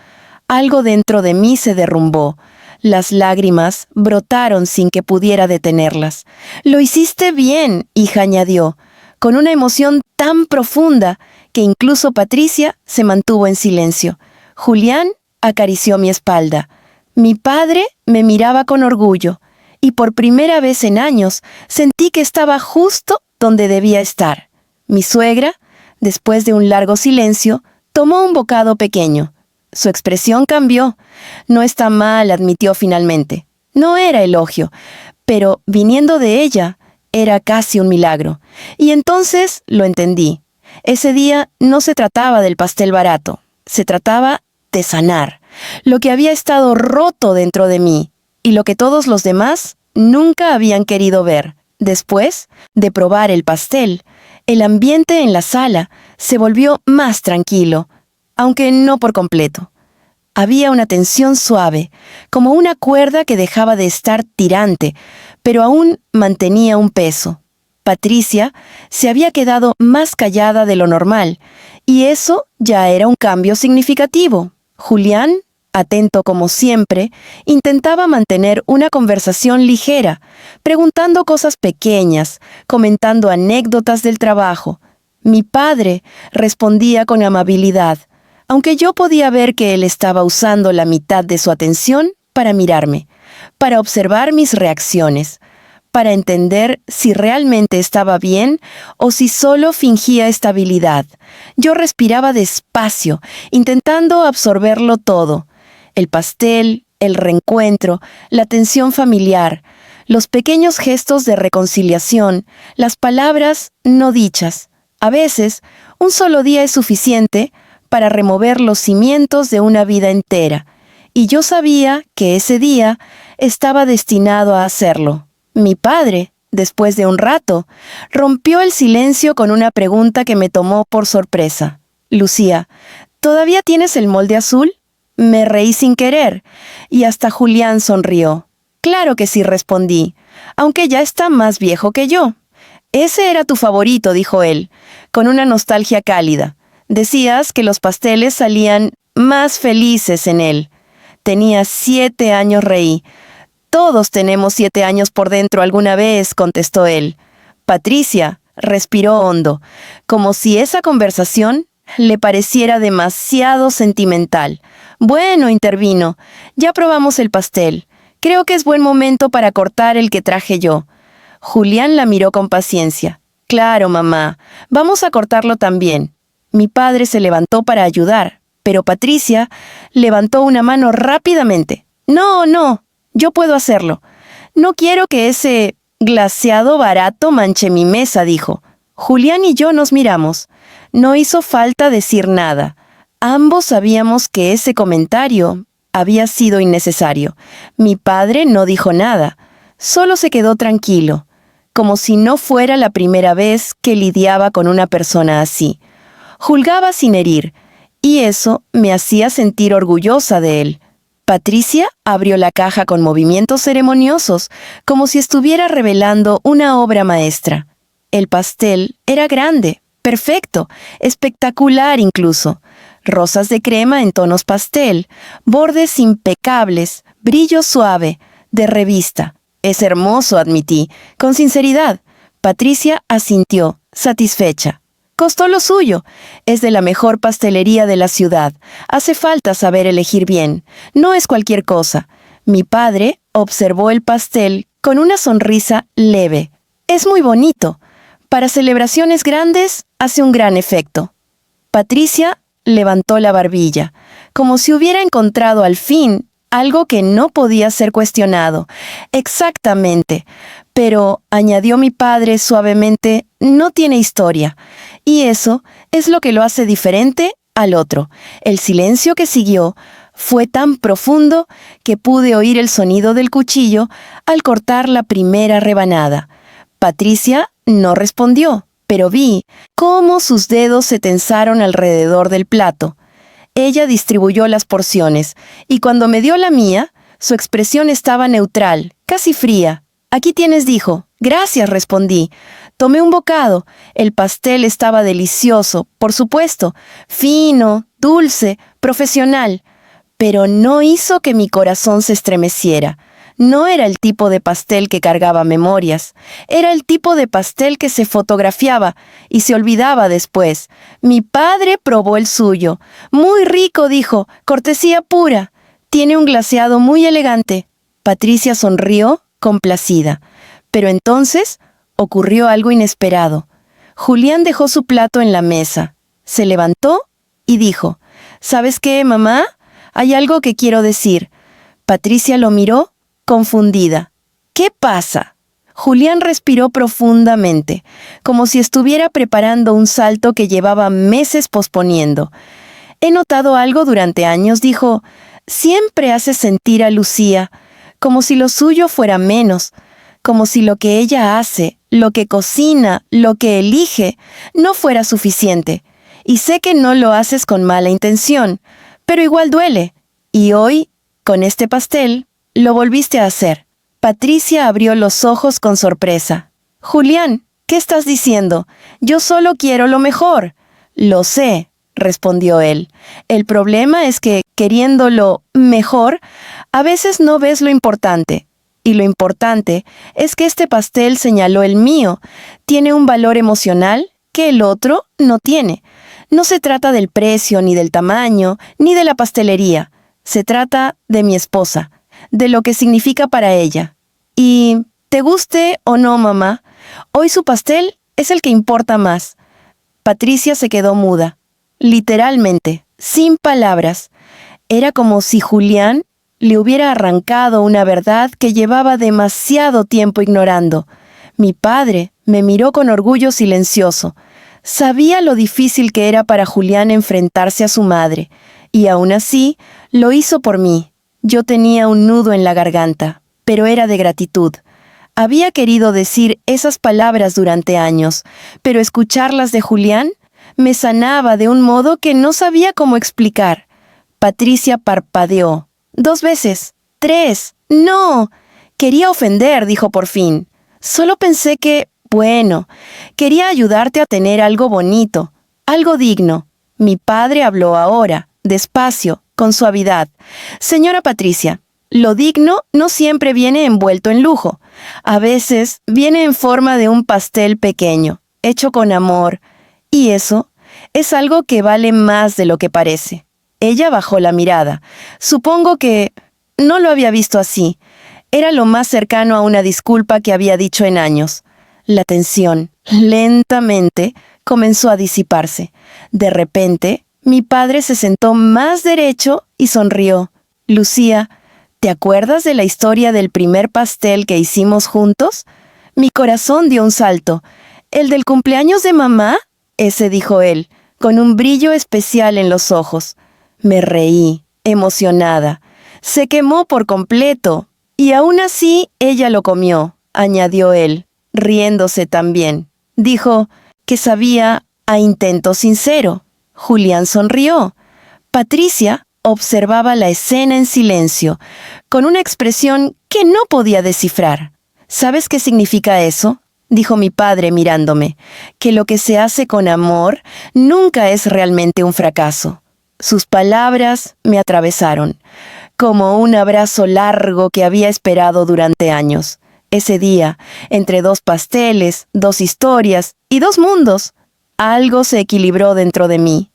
A: Algo dentro de mí se derrumbó. Las lágrimas brotaron sin que pudiera detenerlas. «Lo hiciste bien», hija, añadió, con una emoción tan profunda que incluso Patricia se mantuvo en silencio. Julián acarició mi espalda. Mi padre me miraba con orgullo, y por primera vez en años sentí que estaba justo donde debía estar. Mi suegra, después de un largo silencio, tomó un bocado pequeño. Su expresión cambió. «No está mal», admitió finalmente. No era elogio, pero viniendo de ella, era casi un milagro. Y entonces lo entendí. Ese día no se trataba del pastel barato, se trataba de sanar lo que había estado roto dentro de mí y lo que todos los demás nunca habían querido ver. Después de probar el pastel, el ambiente en la sala se volvió más tranquilo, aunque no por completo. Había una tensión suave, como una cuerda que dejaba de estar tirante, pero aún mantenía un peso. Patricia se había quedado más callada de lo normal, y eso ya era un cambio significativo. Julián, atento como siempre, intentaba mantener una conversación ligera, preguntando cosas pequeñas, comentando anécdotas del trabajo. Mi padre respondía con amabilidad, aunque yo podía ver que él estaba usando la mitad de su atención para mirarme, para observar mis reacciones, para entender si realmente estaba bien o si solo fingía estabilidad. Yo respiraba despacio, intentando absorberlo todo. El pastel, el reencuentro, la tensión familiar, los pequeños gestos de reconciliación, las palabras no dichas. A veces, un solo día es suficiente para remover los cimientos de una vida entera, y yo sabía que ese día estaba destinado a hacerlo. Mi padre, después de un rato, rompió el silencio con una pregunta que me tomó por sorpresa. «Lucía, ¿todavía tienes el molde azul?» Me reí sin querer, y hasta Julián sonrió. «Claro que sí», respondí, aunque ya está más viejo que yo. «Ese era tu favorito», dijo él, con una nostalgia cálida. «Decías que los pasteles salían más felices en él». «Tenía 7 años», reí. «Todos tenemos 7 años por dentro alguna vez», contestó él. «Patricia, Respiró hondo, como si esa conversación le pareciera demasiado sentimental. Bueno, intervino, ya probamos el pastel. Creo que es buen momento para cortar el que traje yo. Julián la miró con paciencia. Claro, mamá, vamos a cortarlo también. Mi padre se levantó para ayudar, pero Patricia levantó una mano rápidamente. No, no, yo puedo hacerlo. No quiero que ese glaseado barato manche mi mesa, dijo. Julián y yo nos miramos. No hizo falta decir nada. Ambos sabíamos que ese comentario había sido innecesario. Mi padre no dijo nada. Solo se quedó tranquilo, como si no fuera la primera vez que lidiaba con una persona así. Juzgaba sin herir, y eso me hacía sentir orgullosa de él. Patricia abrió la caja con movimientos ceremoniosos, como si estuviera revelando una obra maestra. El pastel era grande, perfecto, espectacular incluso. Rosas de crema en tonos pastel, bordes impecables, brillo suave, de revista. Es hermoso, admití, con sinceridad. Patricia asintió, satisfecha. Costó lo suyo. Es de la mejor pastelería de la ciudad. Hace falta saber elegir bien. No es cualquier cosa. Mi padre observó el pastel con una sonrisa leve. Es muy bonito. Para celebraciones grandes hace un gran efecto. Patricia levantó la barbilla, como si hubiera encontrado al fin algo que no podía ser cuestionado. Exactamente. Pero, añadió mi padre suavemente, no tiene historia. Y eso es lo que lo hace diferente al otro. El silencio que siguió fue tan profundo que pude oír el sonido del cuchillo al cortar la primera rebanada. Patricia no respondió, pero vi cómo sus dedos se tensaron alrededor del plato. Ella distribuyó las porciones, y cuando me dio la mía, su expresión estaba neutral, casi fría. Aquí tienes, dijo. Gracias, respondí. Tomé un bocado. El pastel estaba delicioso, por supuesto, fino, dulce, profesional, pero no hizo que mi corazón se estremeciera. No era el tipo de pastel que cargaba memorias. Era el tipo de pastel que se fotografiaba y se olvidaba después. Mi padre probó el suyo. Muy rico, dijo. Cortesía pura. Tiene un glaseado muy elegante. Patricia sonrió, complacida. Pero entonces ocurrió algo inesperado. Julián dejó su plato en la mesa. Se levantó y dijo, ¿sabes qué, mamá? Hay algo que quiero decir. Patricia lo miró, confundida. ¿Qué pasa? Julián respiró profundamente, como si estuviera preparando un salto que llevaba meses posponiendo. He notado algo durante años, dijo. Siempre hace sentir a Lucía, como si lo suyo fuera menos, como si lo que ella hace, lo que cocina, lo que elige, no fuera suficiente. Y sé que no lo haces con mala intención, pero igual duele. Y hoy, con este pastel, lo volviste a hacer. Patricia abrió los ojos con sorpresa. Julián, ¿qué estás diciendo? Yo solo quiero lo mejor. Lo sé, respondió él. El problema es que, queriendo lo mejor, a veces no ves lo importante. Y lo importante es que este pastel, señaló el mío, tiene un valor emocional que el otro no tiene. No se trata del precio, ni del tamaño, ni de la pastelería. Se trata de mi esposa, de lo que significa para ella. Y, te guste o no, mamá, hoy su pastel es el que importa más. Patricia se quedó muda, literalmente, sin palabras. Era como si Julián le hubiera arrancado una verdad que llevaba demasiado tiempo ignorando. Mi padre me miró con orgullo silencioso. Sabía lo difícil que era para Julián enfrentarse a su madre, y aún así lo hizo por mí. Yo tenía un nudo en la garganta, pero era de gratitud. Había querido decir esas palabras durante años, pero escucharlas de Julián me sanaba de un modo que no sabía cómo explicar. Patricia parpadeó. 2 veces. 3. ¡No! Quería ofender, dijo por fin. Solo pensé que, bueno, quería ayudarte a tener algo bonito, algo digno. Mi padre habló ahora, despacio, con suavidad. Señora Patricia, lo digno no siempre viene envuelto en lujo. A veces viene en forma de un pastel pequeño, hecho con amor, y eso es algo que vale más de lo que parece. Ella bajó la mirada. Supongo que no lo había visto así. Era lo más cercano a una disculpa que había dicho en años. La tensión, lentamente, comenzó a disiparse. De repente, mi padre se sentó más derecho y sonrió. Lucía, ¿te acuerdas de la historia del primer pastel que hicimos juntos? Mi corazón dio un salto. ¿El del cumpleaños de mamá? Ese, dijo él, con un brillo especial en los ojos. Me reí, emocionada. Se quemó por completo, y aún así ella lo comió, añadió él, riéndose también. Dijo que sabía a intento sincero. Julián sonrió. Patricia observaba la escena en silencio, con una expresión que no podía descifrar. ¿Sabes qué significa eso?, dijo mi padre mirándome, que lo que se hace con amor nunca es realmente un fracaso. Sus palabras me atravesaron, como un abrazo largo que había esperado durante años. Ese día, entre 2 pasteles, 2 historias y 2 mundos, algo se equilibró dentro de mí.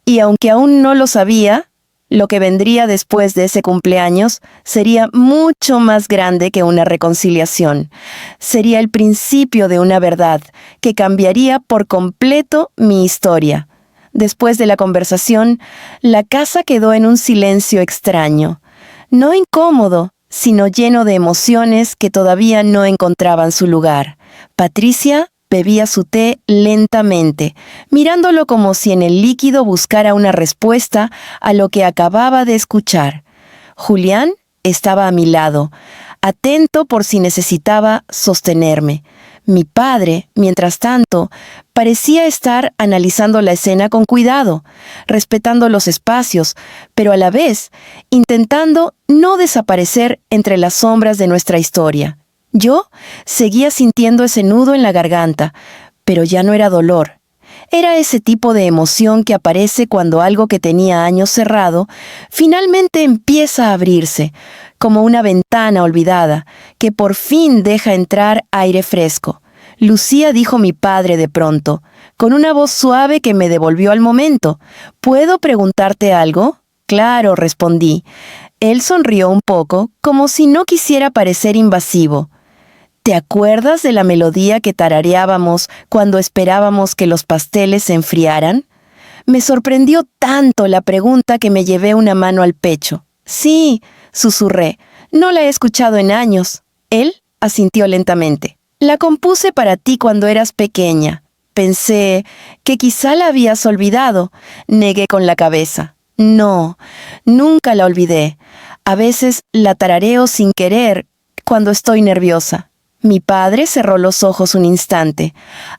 A: Y aunque aún no lo sabía, lo que vendría después de ese cumpleaños sería mucho más grande que una reconciliación. Sería el principio de una verdad que cambiaría por completo mi historia. Después de la conversación, la casa quedó en un silencio extraño. No incómodo, sino lleno de emociones que todavía no encontraban su lugar. Patricia bebía su té lentamente, mirándolo como si en el líquido buscara una respuesta a lo que acababa de escuchar. Julián estaba a mi lado, atento por si necesitaba sostenerme. Mi padre, mientras tanto, parecía estar analizando la escena con cuidado, respetando los espacios, pero a la vez intentando no desaparecer entre las sombras de nuestra historia. Yo seguía sintiendo ese nudo en la garganta, pero ya no era dolor. Era ese tipo de emoción que aparece cuando algo que tenía años cerrado finalmente empieza a abrirse, como una ventana olvidada, que por fin deja entrar aire fresco. Lucía, dijo mi padre de pronto, con una voz suave que me devolvió al momento. ¿Puedo preguntarte algo? Claro, respondí. Él sonrió un poco, como si no quisiera parecer invasivo. ¿Te acuerdas de la melodía que tarareábamos cuando esperábamos que los pasteles se enfriaran? Me sorprendió tanto la pregunta que me llevé una mano al pecho. Sí, susurré. No la he escuchado en años. Él asintió lentamente. La compuse para ti cuando eras pequeña. Pensé que quizá la habías olvidado. Negué con la cabeza. No, nunca la olvidé. A veces la tarareo sin querer cuando estoy nerviosa. Mi padre cerró los ojos un instante.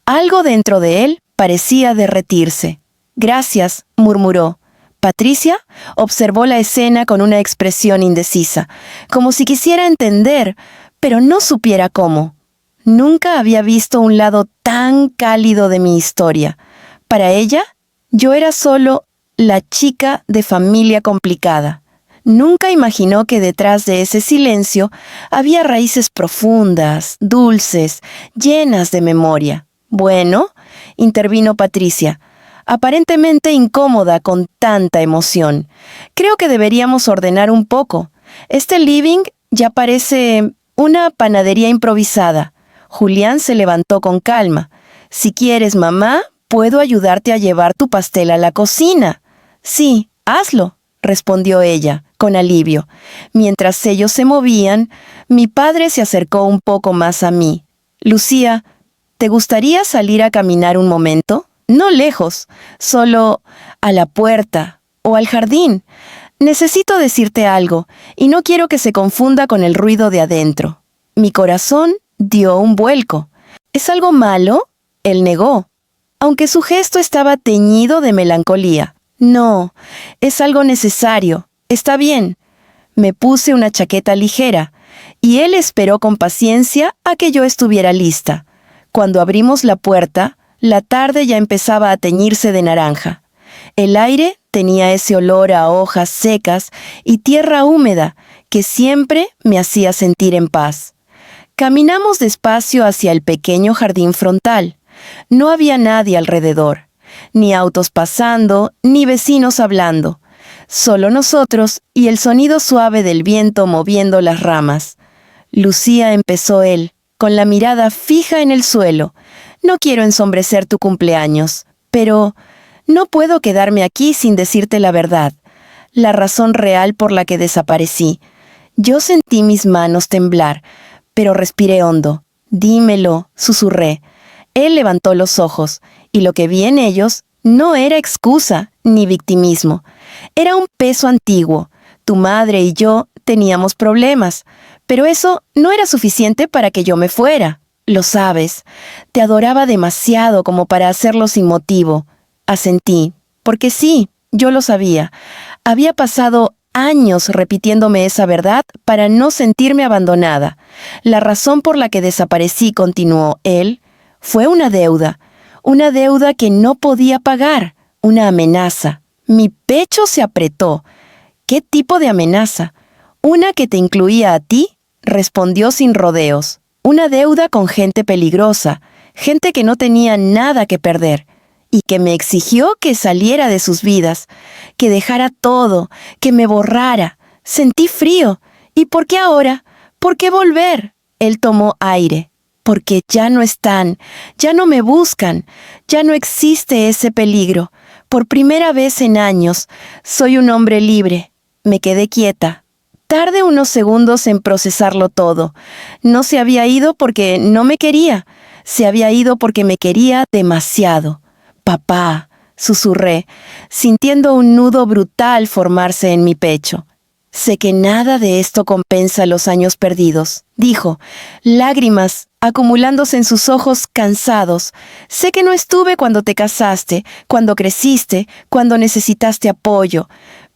A: Algo dentro de él parecía derretirse. Gracias, murmuró. Patricia observó la escena con una expresión indecisa, como si quisiera entender, pero no supiera cómo. Nunca había visto un lado tan cálido de mi historia. Para ella, yo era solo la chica de familia complicada. Nunca imaginó que detrás de ese silencio había raíces profundas, dulces, llenas de memoria. Bueno, intervino Patricia, aparentemente incómoda con tanta emoción. Creo que deberíamos ordenar un poco. Este living ya parece una panadería improvisada. Julián se levantó con calma. Si quieres, mamá, puedo ayudarte a llevar tu pastel a la cocina. Sí, hazlo, respondió ella, con alivio. Mientras ellos se movían, mi padre se acercó un poco más a mí. Lucía, ¿te gustaría salir a caminar un momento? No lejos, solo a la puerta o al jardín. Necesito decirte algo, y no quiero que se confunda con el ruido de adentro. Mi corazón dio un vuelco. ¿Es algo malo? Él negó, aunque su gesto estaba teñido de melancolía. No, es algo necesario. Está bien. Me puse una chaqueta ligera, y él esperó con paciencia a que yo estuviera lista. Cuando abrimos la puerta, la tarde ya empezaba a teñirse de naranja. El aire tenía ese olor a hojas secas y tierra húmeda que siempre me hacía sentir en paz. Caminamos despacio hacia el pequeño jardín frontal. No había nadie alrededor, ni autos pasando, ni vecinos hablando. Solo nosotros y el sonido suave del viento moviendo las ramas. Lucía, empezó él, con la mirada fija en el suelo. No quiero ensombrecer tu cumpleaños, pero no puedo quedarme aquí sin decirte la verdad, la razón real por la que desaparecí. Yo sentí mis manos temblar, pero respiré hondo. Dímelo, susurré. Él levantó los ojos, y lo que vi en ellos no era excusa ni victimismo. Era un peso antiguo. Tu madre y yo teníamos problemas, pero eso no era suficiente para que yo me fuera. Lo sabes, te adoraba demasiado como para hacerlo sin motivo. Asentí, porque sí, yo lo sabía. Había pasado años repitiéndome esa verdad para no sentirme abandonada. La razón por la que desaparecí, continuó él, fue una deuda que no podía pagar, una amenaza. Mi pecho se apretó. ¿Qué tipo de amenaza? ¿Una que te incluía a ti? Respondió sin rodeos. Una deuda con gente peligrosa, gente que no tenía nada que perder, y que me exigió que saliera de sus vidas, que dejara todo, que me borrara. Sentí frío. ¿Y por qué ahora? ¿Por qué volver? Él tomó aire. Porque ya no están, ya no me buscan, ya no existe ese peligro. Por primera vez en años, soy un hombre libre. Me quedé quieta. Tardé unos segundos en procesarlo todo. No se había ido porque no me quería, se había ido porque me quería demasiado. Papá, susurré, sintiendo un nudo brutal formarse en mi pecho. Sé que nada de esto compensa los años perdidos, dijo, lágrimas acumulándose en sus ojos cansados. Sé que no estuve cuando te casaste, cuando creciste, cuando necesitaste apoyo,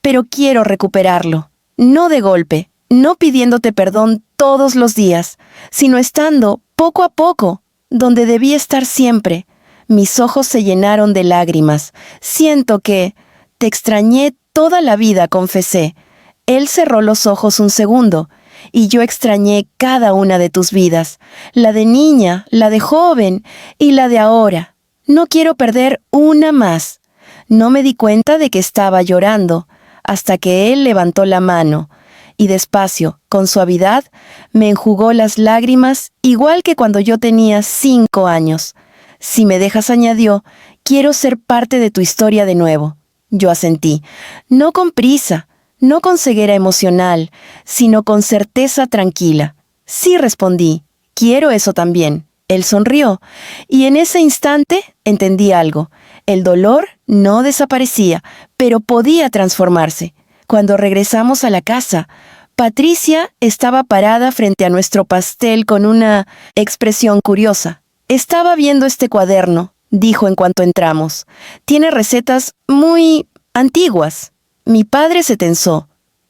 A: pero quiero recuperarlo. No de golpe, no pidiéndote perdón todos los días, sino estando poco a poco, donde debí estar siempre. Mis ojos se llenaron de lágrimas. Siento que te extrañé toda la vida, confesé. Él cerró los ojos un segundo, y yo extrañé cada una de tus vidas, la de niña, la de joven y la de ahora. No quiero perder una más. No me di cuenta de que estaba llorando, hasta que él levantó la mano, y despacio, con suavidad, me enjugó las lágrimas, igual que cuando yo tenía 5 años. Si me dejas, añadió, quiero ser parte de tu historia de nuevo. Yo asentí, no con prisa, no con ceguera emocional, sino con certeza tranquila. Sí, respondí, quiero eso también. Él sonrió, y en ese instante entendí algo. El dolor no desaparecía, pero podía transformarse. Cuando regresamos a la casa, Patricia estaba parada frente a nuestro pastel con una expresión curiosa. Estaba viendo este cuaderno, dijo en cuanto entramos. Tiene recetas muy antiguas. Mi padre se tensó,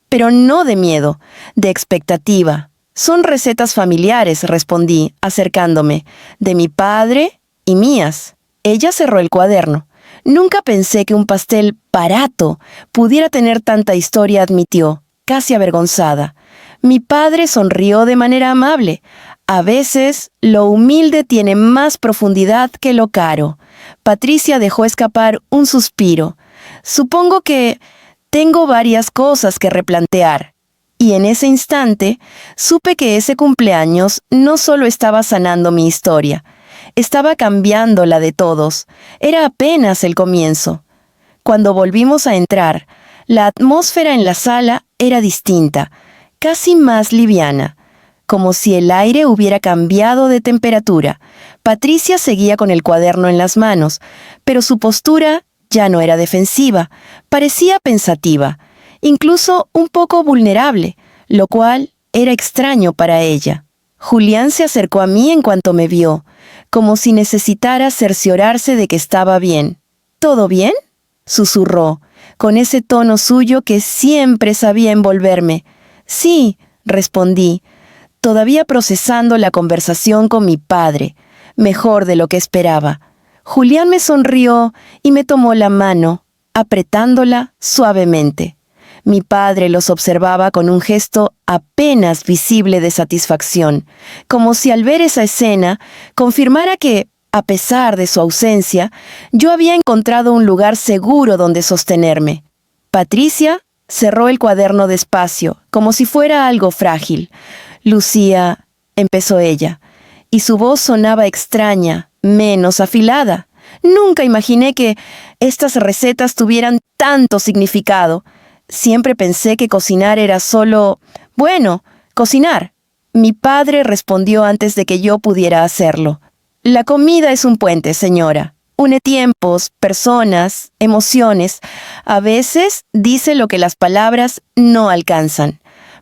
A: pero no de miedo, de expectativa. Son recetas familiares, respondí, acercándome, de mi padre y mías. Ella cerró el cuaderno. Nunca pensé que un pastel barato pudiera tener tanta historia, admitió, casi avergonzada. Mi padre sonrió de manera amable. A veces, lo humilde tiene más profundidad que lo caro. Patricia dejó escapar un suspiro. Supongo que tengo varias cosas que replantear. Y en ese instante, supe que ese cumpleaños no solo estaba sanando mi historia, estaba cambiando la de todos. Era apenas el comienzo. Cuando volvimos a entrar, la atmósfera en la sala era distinta, casi más liviana, como si el aire hubiera cambiado de temperatura. Patricia seguía con el cuaderno en las manos, pero su postura ya no era defensiva, parecía pensativa, incluso un poco vulnerable, lo cual era extraño para ella. Julián se acercó a mí en cuanto me vio, como si necesitara cerciorarse de que estaba bien. ¿Todo bien?, susurró, con ese tono suyo que siempre sabía envolverme. Sí, respondí, todavía procesando la conversación con mi padre, mejor de lo que esperaba. Julián me sonrió y me tomó la mano, apretándola suavemente. Mi padre los observaba con un gesto apenas visible de satisfacción, como si al ver esa escena confirmara que A pesar de su ausencia, yo había encontrado un lugar seguro donde sostenerme. Patricia cerró el cuaderno despacio, como si fuera algo frágil. Lucía, empezó ella, y su voz sonaba extraña, menos afilada. Nunca imaginé que estas recetas tuvieran tanto significado. Siempre pensé que cocinar era solo, bueno, cocinar. Mi padre respondió antes de que yo pudiera hacerlo. La comida es un puente, señora. Une tiempos, personas, emociones. A veces dice lo que las palabras no alcanzan.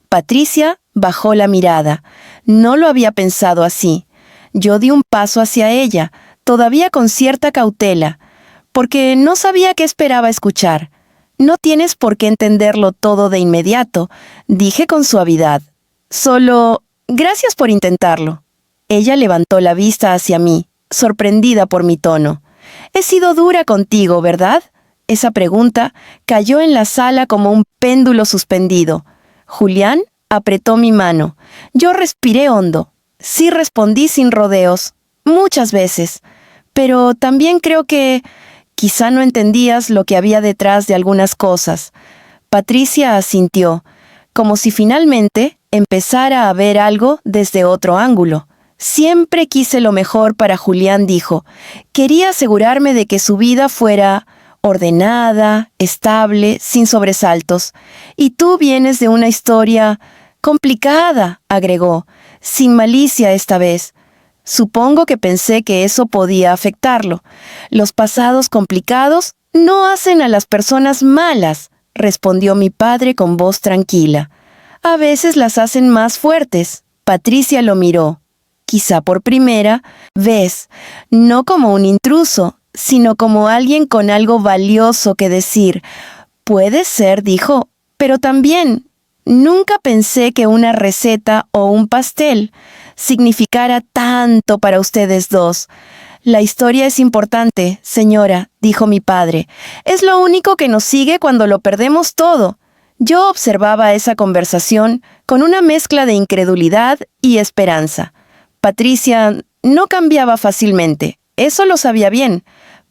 A: Patricia bajó la mirada. No lo había pensado así. Yo di un paso hacia ella, todavía con cierta cautela, porque no sabía qué esperaba escuchar. No tienes por qué entenderlo todo de inmediato, dije con suavidad. Solo, gracias por intentarlo. Ella levantó la vista hacia mí, sorprendida por mi tono. He sido dura contigo, ¿verdad? Esa pregunta cayó en la sala como un péndulo suspendido. Julián apretó mi mano. Yo respiré hondo. Sí respondí sin rodeos, muchas veces. Pero también creo que quizá no entendías lo que había detrás de algunas cosas. Patricia asintió, como si finalmente empezara a ver algo desde otro ángulo. Siempre quise lo mejor para Julián, dijo. Quería asegurarme de que su vida fuera ordenada, estable, sin sobresaltos. Y tú vienes de una historia complicada, agregó, sin malicia esta vez. Supongo que pensé que eso podía afectarlo. Los pasados complicados no hacen a las personas malas, respondió mi padre con voz tranquila. A veces las hacen más fuertes. Patricia lo miró. Quizá por primera vez, no como un intruso, sino como alguien con algo valioso que decir. Puede ser, dijo, pero también nunca pensé que una receta o un pastel significara tanto para ustedes dos. La historia es importante, señora, dijo mi padre. Es lo único que nos sigue cuando lo perdemos todo. Yo observaba esa conversación con una mezcla de incredulidad y esperanza. Patricia no cambiaba fácilmente, eso lo sabía bien,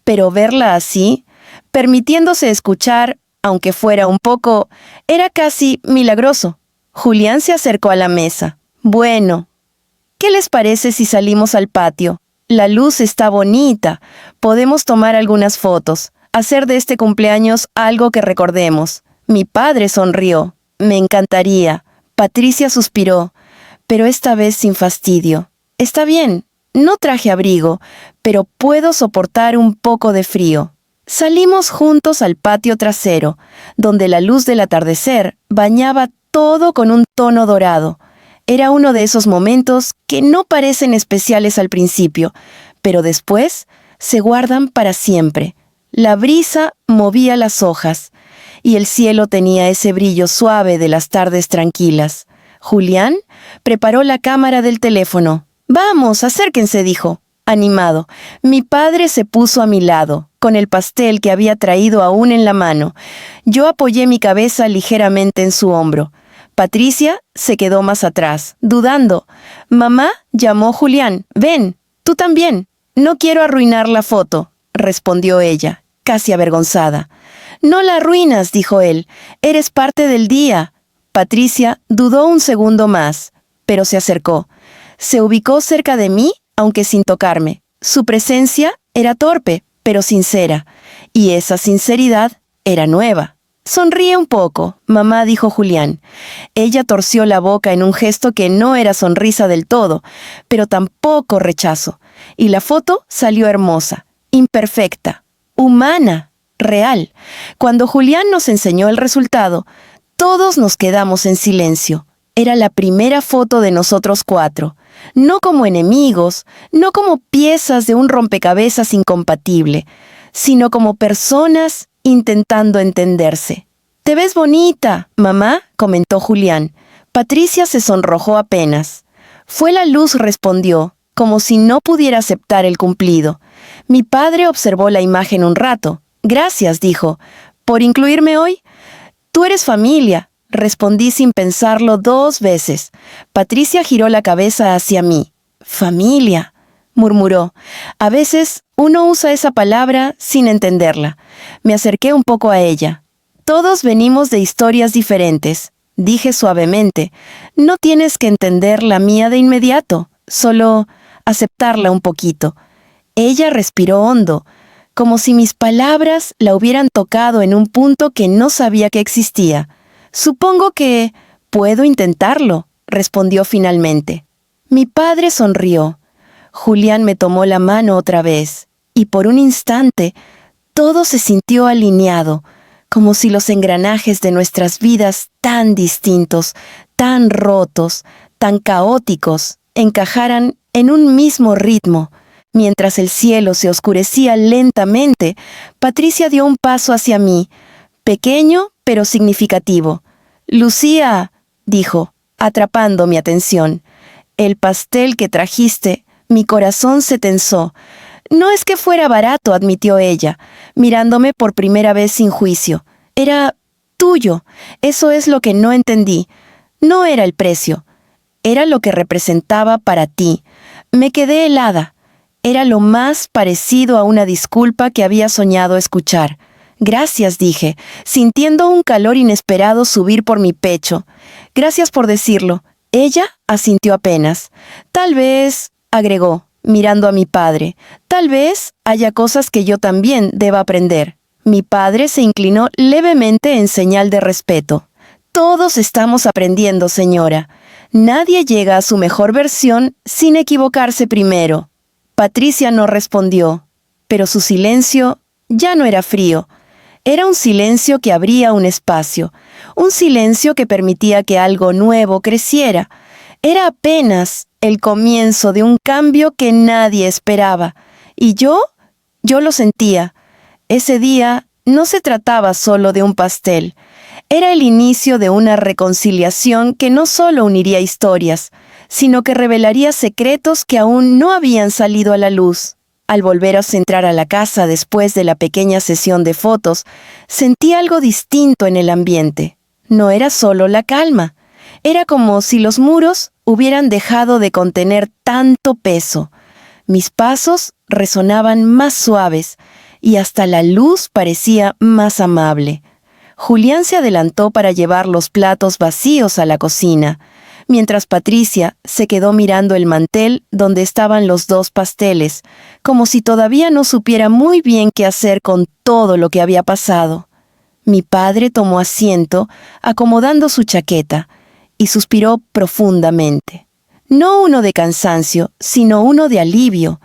A: pero verla así, permitiéndose escuchar, aunque fuera un poco, era casi milagroso. Julián se acercó a la mesa. Bueno, ¿qué les parece si salimos al patio? La luz está bonita, podemos tomar algunas fotos, hacer de este cumpleaños algo que recordemos. Mi padre sonrió. Me encantaría. Patricia suspiró, pero esta vez sin fastidio. Está bien, no traje abrigo, pero puedo soportar un poco de frío. Salimos juntos al patio trasero, donde la luz del atardecer bañaba todo con un tono dorado. Era uno de esos momentos que no parecen especiales al principio, pero después se guardan para siempre. La brisa movía las hojas, y el cielo tenía ese brillo suave de las tardes tranquilas. Julián preparó la cámara del teléfono. «Vamos, acérquense», dijo, animado. Mi padre se puso a mi lado, con el pastel que había traído aún en la mano. Yo apoyé mi cabeza ligeramente en su hombro. Patricia se quedó más atrás, dudando. «Mamá», llamó Julián. «Ven, tú también». «No quiero arruinar la foto», respondió ella, casi avergonzada. «No la arruinas», dijo él. «Eres parte del día». Patricia dudó un segundo más, pero se acercó. Se ubicó cerca de mí, aunque sin tocarme. Su presencia era torpe, pero sincera, y esa sinceridad era nueva. «Sonríe un poco», mamá, dijo Julián. Ella torció la boca en un gesto que no era sonrisa del todo, pero tampoco rechazo, y la foto salió hermosa, imperfecta, humana, real. Cuando Julián nos enseñó el resultado, todos nos quedamos en silencio. Era la primera foto de nosotros cuatro, no como enemigos, no como piezas de un rompecabezas incompatible, sino como personas intentando entenderse. «Te ves bonita, mamá», comentó Julián. Patricia se sonrojó apenas. «Fue la luz», respondió, como si no pudiera aceptar el cumplido. Mi padre observó la imagen un rato. «Gracias», dijo, «por incluirme hoy». «Tú eres familia», respondí sin pensarlo 2 veces. Patricia giró la cabeza hacia mí. «¿Familia? murmuró. A veces uno usa esa palabra sin entenderla. Me acerqué un poco a ella. Todos venimos de historias diferentes, dije suavemente. No tienes que entender la mía de inmediato, solo aceptarla un poquito. Ella respiró hondo, como si mis palabras la hubieran tocado en un punto que no sabía que existía. Supongo que puedo intentarlo, respondió finalmente. Mi padre sonrió. Julián me tomó la mano otra vez, y por un instante todo se sintió alineado, como si los engranajes de nuestras vidas tan distintos, tan rotos, tan caóticos, encajaran en un mismo ritmo. Mientras el cielo se oscurecía lentamente, Patricia dio un paso hacia mí, pequeño pero significativo. Lucía, dijo, atrapando mi atención, el pastel que trajiste, mi corazón se tensó. No es que fuera barato, admitió ella, mirándome por primera vez sin juicio. Era tuyo. Eso es lo que no entendí. No era el precio. Era lo que representaba para ti. Me quedé helada. Era lo más parecido a una disculpa que había soñado escuchar. Gracias, dije, sintiendo un calor inesperado subir por mi pecho. Gracias por decirlo. Ella asintió apenas. Tal vez, agregó, mirando a mi padre, tal vez haya cosas que yo también deba aprender. Mi padre se inclinó levemente en señal de respeto. Todos estamos aprendiendo, señora. Nadie llega a su mejor versión sin equivocarse primero. Patricia no respondió, pero su silencio ya no era frío. Era un silencio que abría un espacio, un silencio que permitía que algo nuevo creciera. Era apenas el comienzo de un cambio que nadie esperaba. Y yo lo sentía. Ese día no se trataba solo de un pastel. Era el inicio de una reconciliación que no solo uniría historias, sino que revelaría secretos que aún no habían salido a la luz. Al volver a entrar a la casa después de la pequeña sesión de fotos, sentí algo distinto en el ambiente. No era solo la calma. Era como si los muros hubieran dejado de contener tanto peso. Mis pasos resonaban más suaves y hasta la luz parecía más amable. Julián se adelantó para llevar los platos vacíos a la cocina, mientras Patricia se quedó mirando el mantel donde estaban los dos pasteles, como si todavía no supiera muy bien qué hacer con todo lo que había pasado. Mi padre tomó asiento, acomodando su chaqueta, y suspiró profundamente. No uno de cansancio, sino uno de alivio,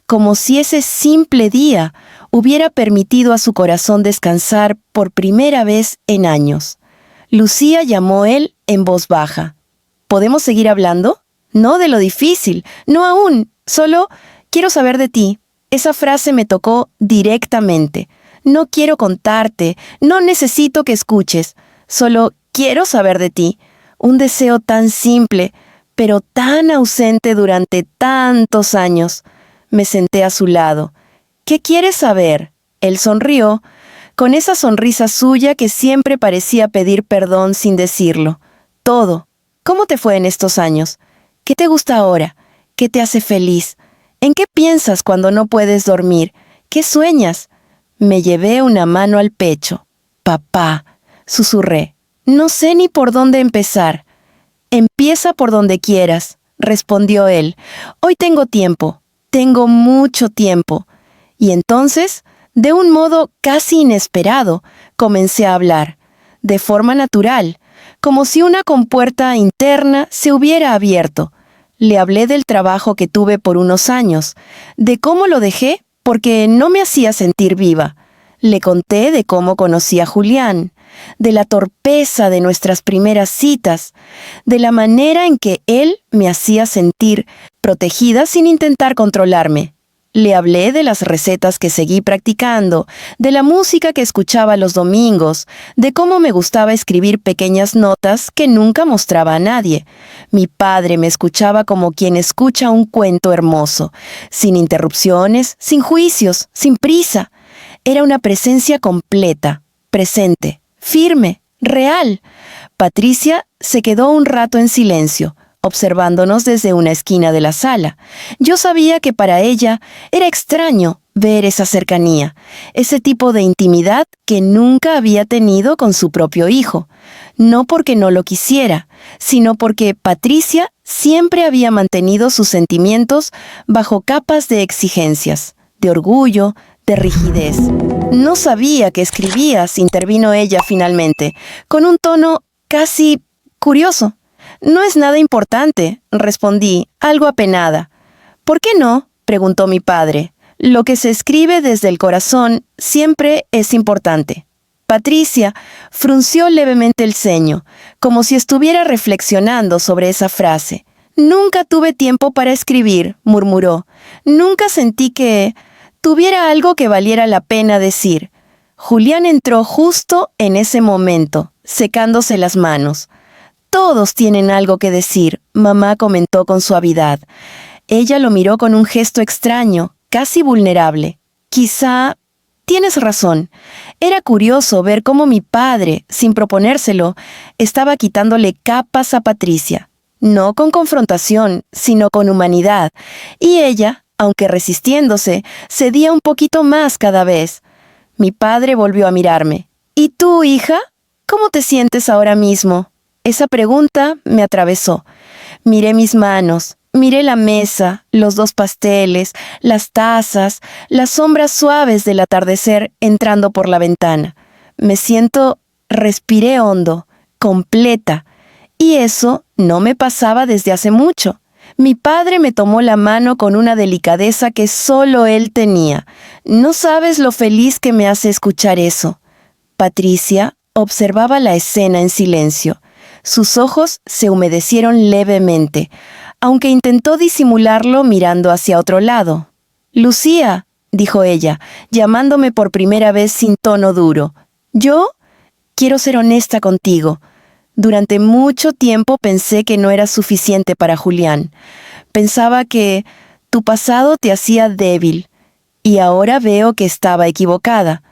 A: como si ese simple día hubiera permitido a su corazón descansar por primera vez en años. Lucía llamó él en voz baja. ¿Podemos seguir hablando? No de lo difícil, no aún, solo quiero saber de ti. Esa frase me tocó directamente. No quiero contarte, no necesito que escuches, solo quiero saber de ti. Un deseo tan simple, pero tan ausente durante tantos años. Me senté a su lado. ¿Qué quieres saber? Él sonrió, con esa sonrisa suya que siempre parecía pedir perdón sin decirlo. Todo. ¿Cómo te fue en estos años? ¿Qué te gusta ahora? ¿Qué te hace feliz? ¿En qué piensas cuando no puedes dormir? ¿Qué sueñas? Me llevé una mano al pecho. Papá, susurré. No sé ni por dónde empezar. Empieza por donde quieras, respondió él. Hoy tengo tiempo, tengo mucho tiempo. Y entonces, de un modo casi inesperado, comencé a hablar, de forma natural, como si una compuerta interna se hubiera abierto. Le hablé del trabajo que tuve por unos años, de cómo lo dejé porque no me hacía sentir viva. Le conté de cómo conocí a Julián, de la torpeza de nuestras primeras citas, de la manera en que él me hacía sentir protegida sin intentar controlarme. Le hablé de las recetas que seguí practicando, de la música que escuchaba los domingos, de cómo me gustaba escribir pequeñas notas que nunca mostraba a nadie. Mi padre me escuchaba como quien escucha un cuento hermoso, sin interrupciones, sin juicios, sin prisa. Era una presencia completa, presente, firme, real. Patricia se quedó un rato en silencio, observándonos desde una esquina de la sala. Yo sabía que para ella era extraño ver esa cercanía, ese tipo de intimidad que nunca había tenido con su propio hijo. No porque no lo quisiera, sino porque Patricia siempre había mantenido sus sentimientos bajo capas de exigencias, de orgullo, de rigidez. No sabía que escribías, intervino ella finalmente, con un tono casi curioso. No es nada importante, respondí, algo apenada. ¿Por qué no?, preguntó mi padre. Lo que se escribe desde el corazón siempre es importante. Patricia frunció levemente el ceño, como si estuviera reflexionando sobre esa frase. Nunca tuve tiempo para escribir, murmuró. Nunca sentí que tuviera algo que valiera la pena decir. Julián entró justo en ese momento, secándose las manos. Todos tienen algo que decir, mamá comentó con suavidad. Ella lo miró con un gesto extraño, casi vulnerable. Quizá tienes razón. Era curioso ver cómo mi padre, sin proponérselo, estaba quitándole capas a Patricia. No con confrontación, sino con humanidad. Y ella, aunque resistiéndose, cedía un poquito más cada vez. Mi padre volvió a mirarme. ¿Y tú, hija? ¿Cómo te sientes ahora mismo? Esa pregunta me atravesó. Miré mis manos, miré la mesa, los 2 pasteles, las tazas, las sombras suaves del atardecer entrando por la ventana. Respiré hondo, completa. Y eso no me pasaba desde hace mucho. Mi padre me tomó la mano con una delicadeza que solo él tenía. No sabes lo feliz que me hace escuchar eso. Patricia observaba la escena en silencio. Sus ojos se humedecieron levemente, aunque intentó disimularlo mirando hacia otro lado. «Lucía», dijo ella, llamándome por primera vez sin tono duro. «Yo quiero ser honesta contigo. Durante mucho tiempo pensé que no era suficiente para Julián. Pensaba que tu pasado te hacía débil, y ahora veo que estaba equivocada».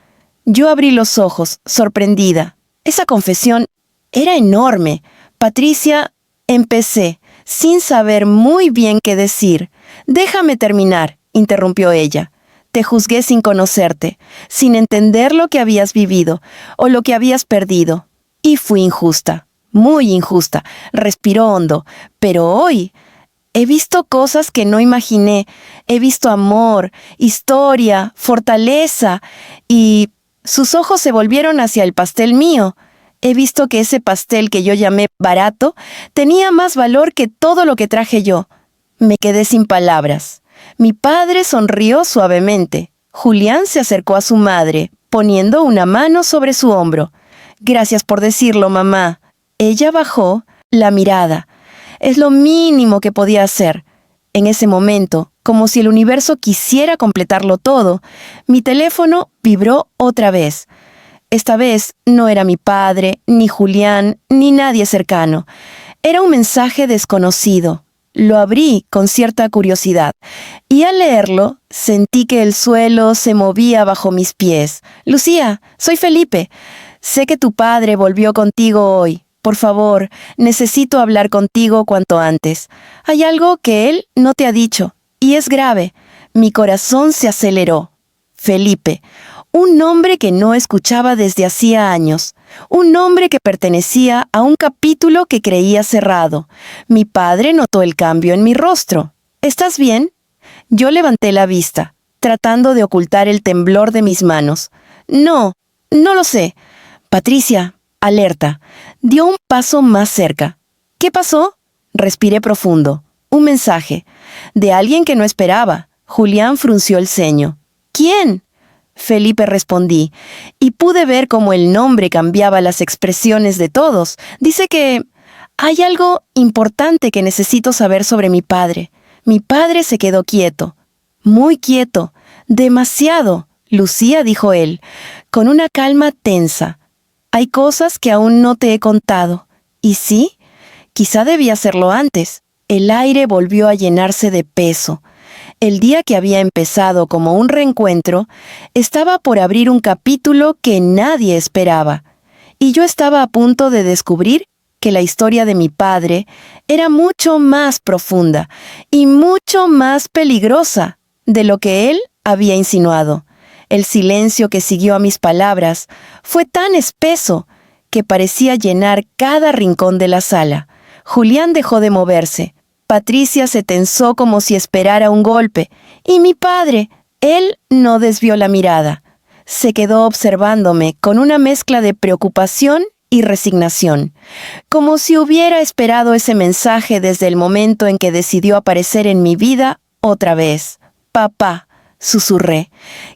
A: Yo abrí los ojos, sorprendida. Esa confesión era enorme. Patricia, empecé, sin saber muy bien qué decir. «Déjame terminar», interrumpió ella. «Te juzgué sin conocerte, sin entender lo que habías vivido o lo que habías perdido. Y fui injusta, muy injusta», respiró hondo. «Pero hoy he visto cosas que no imaginé. He visto amor, historia, fortaleza y...» Sus ojos se volvieron hacia el pastel mío. He visto que ese pastel que yo llamé barato tenía más valor que todo lo que traje yo. Me quedé sin palabras. Mi padre sonrió suavemente. Julián se acercó a su madre, poniendo una mano sobre su hombro. «Gracias por decirlo, mamá». Ella bajó la mirada. Es lo mínimo que podía hacer. En ese momento, como si el universo quisiera completarlo todo, mi teléfono vibró otra vez. Esta vez no era mi padre, ni Julián, ni nadie cercano. Era un mensaje desconocido. Lo abrí con cierta curiosidad, y al leerlo sentí que el suelo se movía bajo mis pies. «Lucía, soy Felipe. Sé que tu padre volvió contigo hoy. Por favor, necesito hablar contigo cuanto antes. Hay algo que él no te ha dicho, y es grave». Mi corazón se aceleró. Felipe, un nombre que no escuchaba desde hacía años, un nombre que pertenecía a un capítulo que creía cerrado. Mi padre notó el cambio en mi rostro. «¿Estás bien?». Yo levanté la vista, tratando de ocultar el temblor de mis manos. «No, no lo sé». Patricia, alerta, dio un paso más cerca. «¿Qué pasó?». Respiré profundo. Un mensaje. De alguien que no esperaba. Julián frunció el ceño. «¿Quién?». Felipe, respondí, y pude ver cómo el nombre cambiaba las expresiones de todos. Dice que hay algo importante que necesito saber sobre mi padre. Mi padre se quedó quieto. Muy quieto. Demasiado. «Lucía», dijo él, con una calma tensa. «Hay cosas que aún no te he contado». ¿Y sí? Quizá debía hacerlo antes. El aire volvió a llenarse de peso. El día que había empezado como un reencuentro, estaba por abrir un capítulo que nadie esperaba. Y yo estaba a punto de descubrir que la historia de mi padre era mucho más profunda y mucho más peligrosa de lo que él había insinuado. El silencio que siguió a mis palabras fue tan espeso que parecía llenar cada rincón de la sala. Julián dejó de moverse. Patricia se tensó como si esperara un golpe, y mi padre, él no desvió la mirada. Se quedó observándome con una mezcla de preocupación y resignación, como si hubiera esperado ese mensaje desde el momento en que decidió aparecer en mi vida otra vez. «Papá», susurré,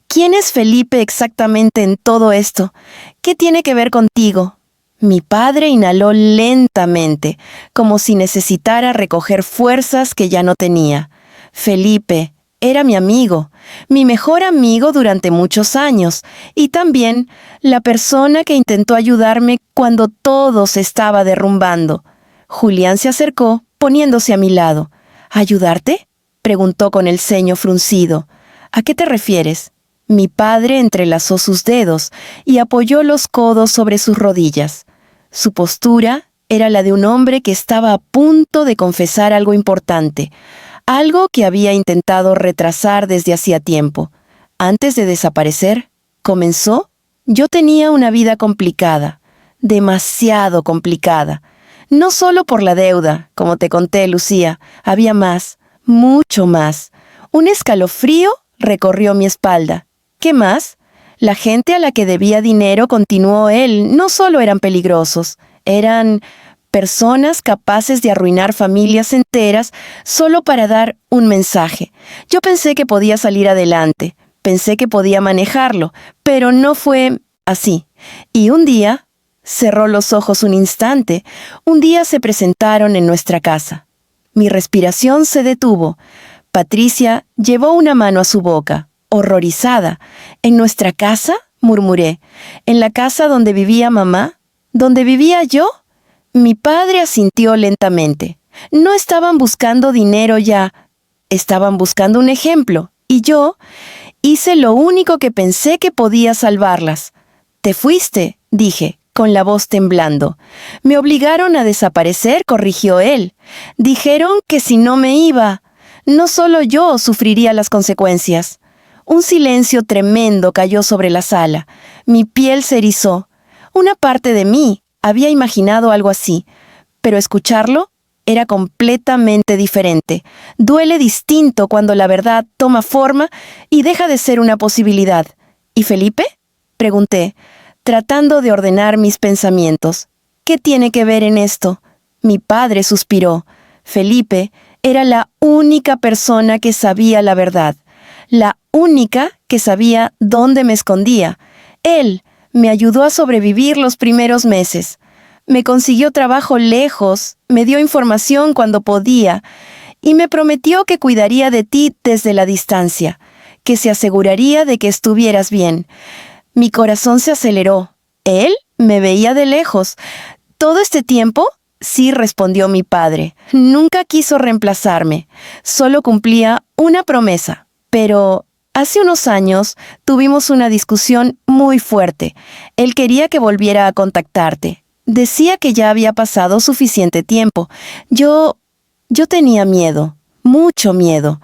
A: «¿quién es Felipe exactamente en todo esto? ¿Qué tiene que ver contigo?» Mi padre inhaló lentamente, como si necesitara recoger fuerzas que ya no tenía. Felipe era mi amigo, mi mejor amigo durante muchos años, y también la persona que intentó ayudarme cuando todo se estaba derrumbando. Julián se acercó, poniéndose a mi lado. «¿Ayudarte?», preguntó con el ceño fruncido. «¿A qué te refieres?». Mi padre entrelazó sus dedos y apoyó los codos sobre sus rodillas. Su postura era la de un hombre que estaba a punto de confesar algo importante, algo que había intentado retrasar desde hacía tiempo. Antes de desaparecer, comenzó, yo tenía una vida complicada, demasiado complicada. No solo por la deuda, como te conté, Lucía, había más, mucho más. Un escalofrío recorrió mi espalda. ¿Qué más? La gente a la que debía dinero, continuó él, no solo eran peligrosos, eran personas capaces de arruinar familias enteras solo para dar un mensaje. Yo pensé que podía salir adelante, pensé que podía manejarlo, pero no fue así. Y un día, cerró los ojos un instante, un día se presentaron en nuestra casa. Mi respiración se detuvo. Patricia llevó una mano a su boca. Horrorizada. «¿En nuestra casa?», murmuré. «¿En la casa donde vivía mamá? ¿Donde vivía yo?». Mi padre asintió lentamente. No estaban buscando dinero ya. Estaban buscando un ejemplo. Y yo hice lo único que pensé que podía salvarlas. «Te fuiste», dije, con la voz temblando. «Me obligaron a desaparecer», corrigió él. «Dijeron que si no me iba, no solo yo sufriría las consecuencias». Un silencio tremendo cayó sobre la sala. Mi piel se erizó. Una parte de mí había imaginado algo así, pero escucharlo era completamente diferente. Duele distinto cuando la verdad toma forma y deja de ser una posibilidad. «¿Y Felipe?», pregunté, tratando de ordenar mis pensamientos. «¿Qué tiene que ver en esto?». Mi padre suspiró. Felipe era la única persona que sabía la verdad. La única que sabía dónde me escondía. Él me ayudó a sobrevivir los primeros meses. Me consiguió trabajo lejos, me dio información cuando podía, y me prometió que cuidaría de ti desde la distancia, que se aseguraría de que estuvieras bien. Mi corazón se aceleró. Él me veía de lejos. ¿Todo este tiempo? Sí, respondió mi padre. Nunca quiso reemplazarme. Solo cumplía una promesa. Pero hace unos años tuvimos una discusión muy fuerte. Él quería que volviera a contactarte. Decía que ya había pasado suficiente tiempo. Yo tenía miedo, mucho miedo,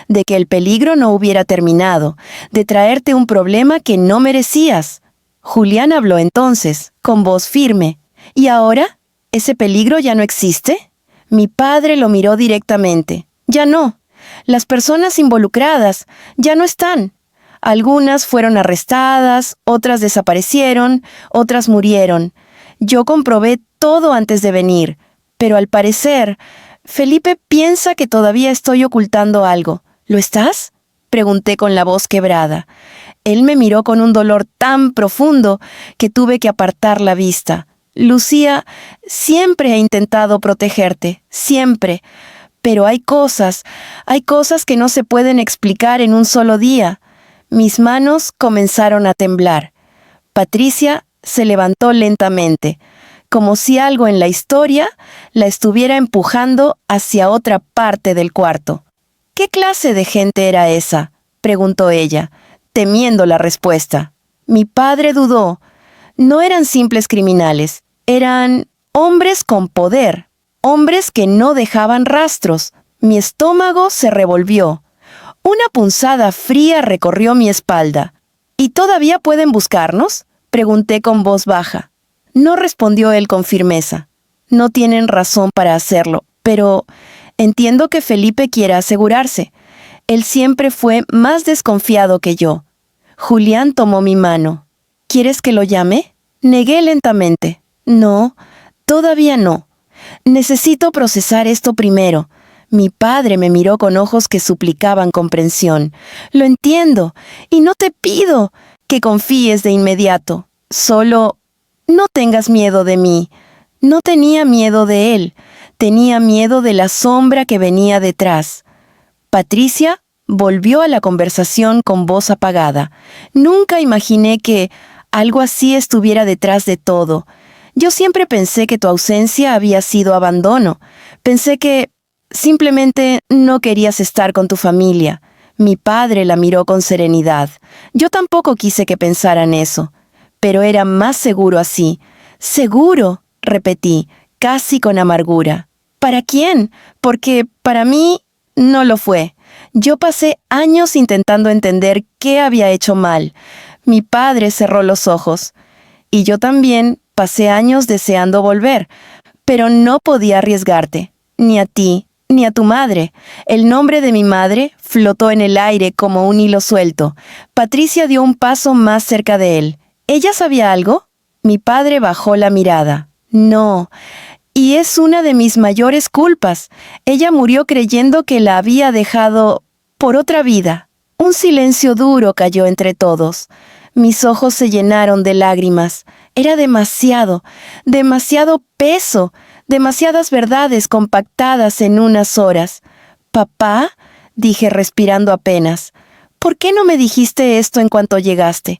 A: de que el peligro no hubiera terminado, de traerte un problema que no merecías. Julián habló entonces, con voz firme. ¿Y ahora? ¿Ese peligro ya no existe? Mi padre lo miró directamente. Ya no. Las personas involucradas ya no están. Algunas fueron arrestadas, otras desaparecieron, otras murieron. Yo comprobé todo antes de venir, pero al parecer, Felipe piensa que todavía estoy ocultando algo. ¿Lo estás?, pregunté con la voz quebrada. Él me miró con un dolor tan profundo que tuve que apartar la vista. «Lucía, siempre he intentado protegerte, siempre. Pero hay cosas que no se pueden explicar en un solo día». Mis manos comenzaron a temblar. Patricia se levantó lentamente, como si algo en la historia la estuviera empujando hacia otra parte del cuarto. «¿Qué clase de gente era esa?», preguntó ella, temiendo la respuesta. Mi padre dudó. No eran simples criminales, eran Hombres con poder, hombres que no dejaban rastros. Mi estómago se revolvió. Una punzada fría recorrió mi espalda. ¿Y todavía pueden buscarnos?, pregunté con voz baja. No respondió él con firmeza. No tienen razón para hacerlo, pero entiendo que Felipe quiera asegurarse. Él siempre fue más desconfiado que yo. Julián tomó mi mano. ¿Quieres que lo llame? Negué lentamente. No, todavía no. Necesito procesar esto primero. Mi padre me miró con ojos que suplicaban comprensión. Lo entiendo, y no te pido que confíes de inmediato. Solo, no tengas miedo de mí. No tenía miedo de él. Tenía miedo de la sombra que venía detrás. Patricia volvió a la conversación con voz apagada. Nunca imaginé que algo así estuviera detrás de todo. Yo siempre pensé que tu ausencia había sido abandono. Pensé que simplemente no querías estar con tu familia. Mi padre la miró con serenidad. Yo tampoco quise que pensaran eso, pero era más seguro así. «Seguro», repetí, casi con amargura. ¿Para quién? Porque para mí no lo fue. Yo pasé años intentando entender qué había hecho mal. Mi padre cerró los ojos. Y yo también pasé años deseando volver, pero no podía arriesgarte, ni a ti, ni a tu madre. El nombre de mi madre flotó en el aire como un hilo suelto. Patricia dio un paso más cerca de él. ¿Ella sabía algo? Mi padre bajó la mirada. No, y es una de mis mayores culpas. Ella murió creyendo que la había dejado por otra vida. Un silencio duro cayó entre todos. Mis ojos se llenaron de lágrimas. Era demasiado peso, demasiadas verdades compactadas en unas horas. «Papá», dije respirando apenas, «¿por qué no me dijiste esto en cuanto llegaste?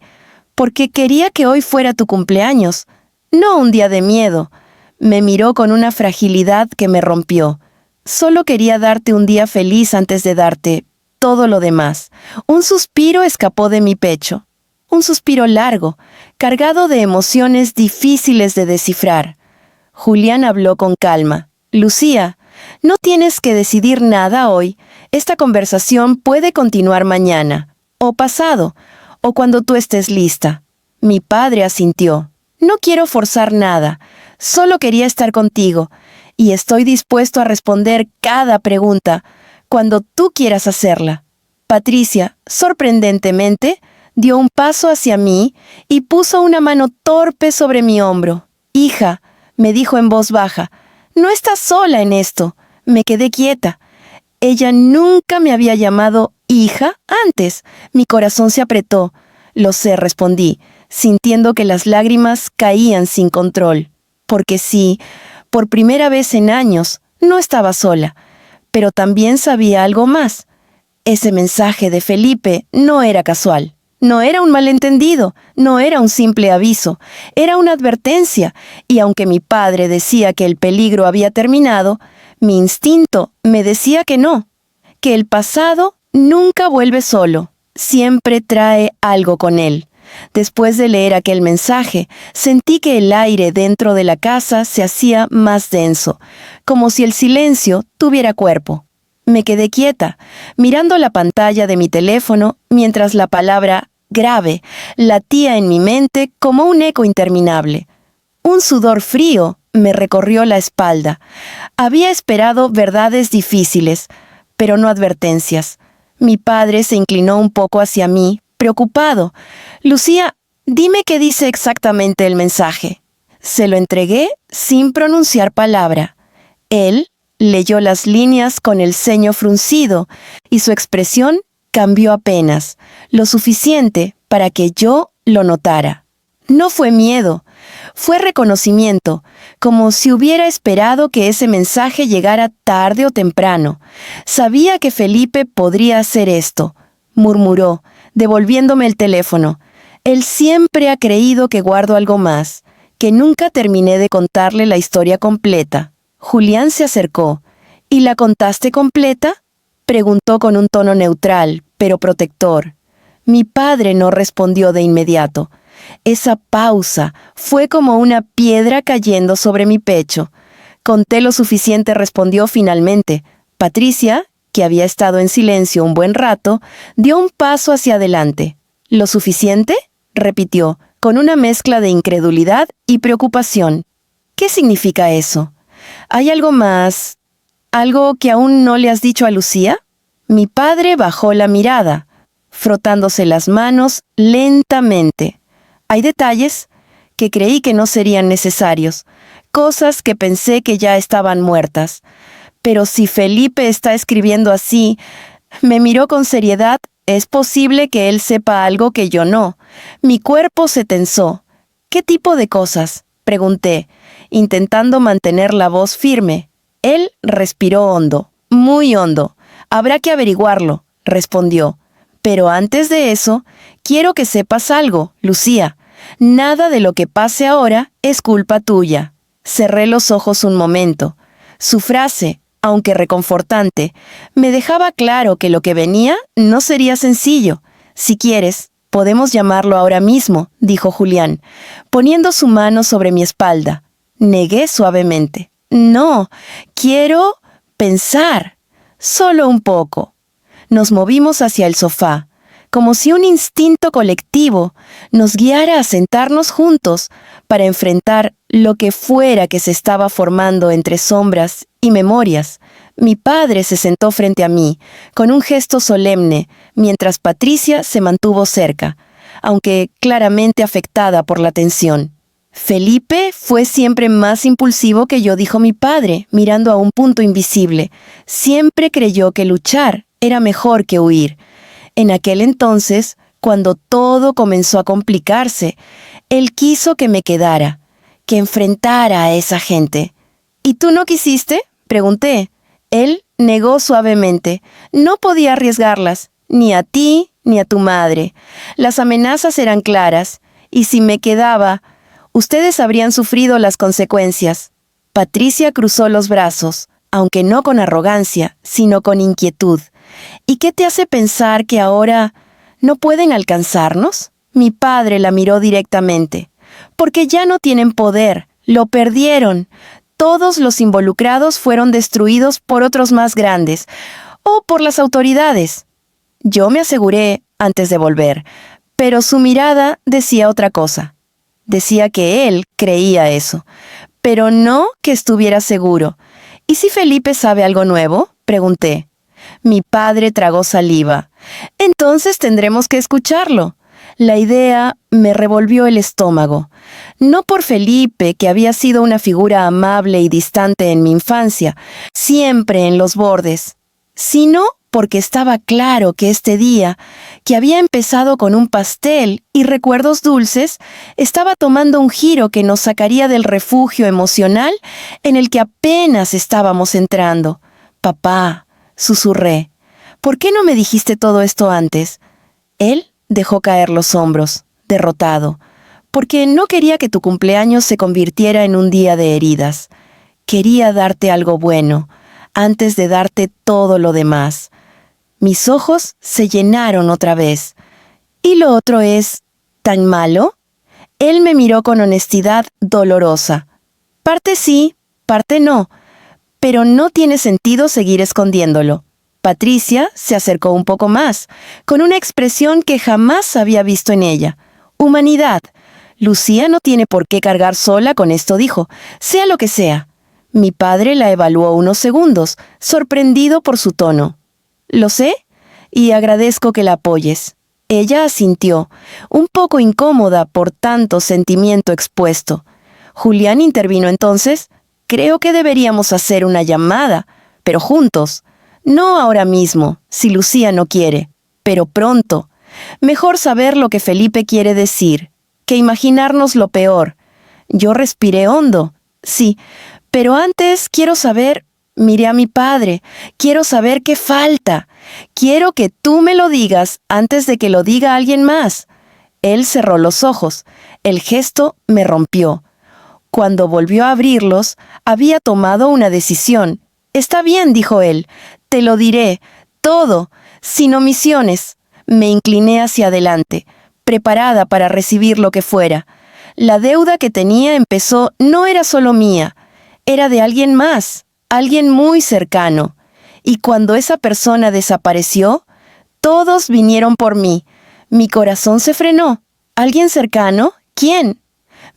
A: Porque quería que hoy fuera tu cumpleaños, no un día de miedo». Me miró con una fragilidad que me rompió. Solo quería darte un día feliz antes de darte todo lo demás. Un suspiro escapó de mi pecho. Un suspiro largo, cargado de emociones difíciles de descifrar. Julián habló con calma. «Lucía, no tienes que decidir nada hoy. Esta conversación puede continuar mañana, o pasado, o cuando tú estés lista». Mi padre asintió. «No quiero forzar nada. Solo quería estar contigo, y estoy dispuesto a responder cada pregunta cuando tú quieras hacerla». Patricia, sorprendentemente, dio un paso hacia mí y puso una mano torpe sobre mi hombro. «Hija», me dijo en voz baja, «no estás sola en esto». Me quedé quieta. Ella nunca me había llamado hija antes. Mi corazón se apretó. «Lo sé», respondí, sintiendo que las lágrimas caían sin control. Porque sí, por primera vez en años, no estaba sola. Pero también sabía algo más. Ese mensaje de Felipe no era casual. No era un malentendido, no era un simple aviso, era una advertencia, y aunque mi padre decía que el peligro había terminado, mi instinto me decía que no, que el pasado nunca vuelve solo, siempre trae algo con él. Después de leer aquel mensaje, sentí que el aire dentro de la casa se hacía más denso, como si el silencio tuviera cuerpo. Me quedé quieta, mirando la pantalla de mi teléfono, mientras la palabra «grave» latía en mi mente como un eco interminable. Un sudor frío me recorrió la espalda. Había esperado verdades difíciles, pero no advertencias. Mi padre se inclinó un poco hacia mí, preocupado. «Lucía, dime qué dice exactamente el mensaje». Se lo entregué sin pronunciar palabra. Él leyó las líneas con el ceño fruncido y su expresión cambió apenas, lo suficiente para que yo lo notara. No fue miedo, fue reconocimiento, como si hubiera esperado que ese mensaje llegara tarde o temprano. Sabía que Felipe podría hacer esto, murmuró, devolviéndome el teléfono. Él siempre ha creído que guardo algo más, que nunca terminé de contarle la historia completa. Julián se acercó. «¿Y la contaste completa?», preguntó con un tono neutral, pero protector. Mi padre no respondió de inmediato. Esa pausa fue como una piedra cayendo sobre mi pecho. Conté lo suficiente, respondió finalmente. Patricia, que había estado en silencio un buen rato, dio un paso hacia adelante. ¿Lo suficiente?, repitió, con una mezcla de incredulidad y preocupación. ¿Qué significa eso? ¿Hay algo más? ¿Algo que aún no le has dicho a Lucía? Mi padre bajó la mirada, frotándose las manos lentamente. Hay detalles que creí que no serían necesarios, cosas que pensé que ya estaban muertas. Pero si Felipe está escribiendo así, me miró con seriedad, es posible que él sepa algo que yo no. Mi cuerpo se tensó. ¿Qué tipo de cosas?, pregunté, intentando mantener la voz firme. Él respiró hondo, muy hondo. Habrá que averiguarlo, respondió. Pero antes de eso, quiero que sepas algo, Lucía. Nada de lo que pase ahora es culpa tuya. Cerré los ojos un momento. Su frase, aunque reconfortante, me dejaba claro que lo que venía no sería sencillo. Si quieres, podemos llamarlo ahora mismo, dijo Julián, poniendo su mano sobre mi espalda. Negué suavemente. No, quiero pensar. Solo un poco. Nos movimos hacia el sofá, como si un instinto colectivo nos guiara a sentarnos juntos para enfrentar lo que fuera que se estaba formando entre sombras y memorias. Mi padre se sentó frente a mí, con un gesto solemne, mientras Patricia se mantuvo cerca, aunque claramente afectada por la tensión. Felipe fue siempre más impulsivo que yo, dijo mi padre, mirando a un punto invisible. Siempre creyó que luchar era mejor que huir. En aquel entonces, cuando todo comenzó a complicarse, él quiso que me quedara, que enfrentara a esa gente. ¿Y tú no quisiste?, pregunté. Él negó suavemente. No podía arriesgarlas, ni a ti ni a tu madre. Las amenazas eran claras, y si me quedaba, ustedes habrían sufrido las consecuencias. Patricia cruzó los brazos, aunque no con arrogancia, sino con inquietud. ¿Y qué te hace pensar que ahora no pueden alcanzarnos? Mi padre la miró directamente. Porque ya no tienen poder, lo perdieron. Todos los involucrados fueron destruidos por otros más grandes, o por las autoridades. Yo me aseguré antes de volver, pero su mirada decía otra cosa. Decía que él creía eso, pero no que estuviera seguro. ¿Y si Felipe sabe algo nuevo?, pregunté. Mi padre tragó saliva. Entonces tendremos que escucharlo. La idea me revolvió el estómago. No por Felipe, que había sido una figura amable y distante en mi infancia, siempre en los bordes, sino porque estaba claro que este día, que había empezado con un pastel y recuerdos dulces, estaba tomando un giro que nos sacaría del refugio emocional en el que apenas estábamos entrando. Papá, susurré, ¿por qué no me dijiste todo esto antes? Él dejó caer los hombros, derrotado, porque no quería que tu cumpleaños se convirtiera en un día de heridas. Quería darte algo bueno, antes de darte todo lo demás. Mis ojos se llenaron otra vez. ¿Y lo otro es tan malo? Él me miró con honestidad dolorosa. Parte sí, parte no, pero no tiene sentido seguir escondiéndolo. Patricia se acercó un poco más, con una expresión que jamás había visto en ella. Humanidad. Lucía no tiene por qué cargar sola con esto, dijo, sea lo que sea. Mi padre la evaluó unos segundos, sorprendido por su tono. Lo sé, y agradezco que la apoyes. Ella asintió, un poco incómoda por tanto sentimiento expuesto. Julián intervino entonces. Creo que deberíamos hacer una llamada, pero juntos. No ahora mismo, si Lucía no quiere, pero pronto. Mejor saber lo que Felipe quiere decir, que imaginarnos lo peor. Yo respiré hondo, sí, pero antes quiero saber, miré a mi padre, quiero saber qué falta. Quiero que tú me lo digas antes de que lo diga alguien más. Él cerró los ojos. El gesto me rompió. Cuando volvió a abrirlos, había tomado una decisión. Está bien, dijo él, te lo diré, todo, sin omisiones. Me incliné hacia adelante. preparada para recibir lo que fuera. La deuda que tenía empezó no era solo mía, era de alguien más, alguien muy cercano. Y cuando esa persona desapareció, todos vinieron por mí. Mi corazón se frenó. ¿Alguien cercano? ¿Quién?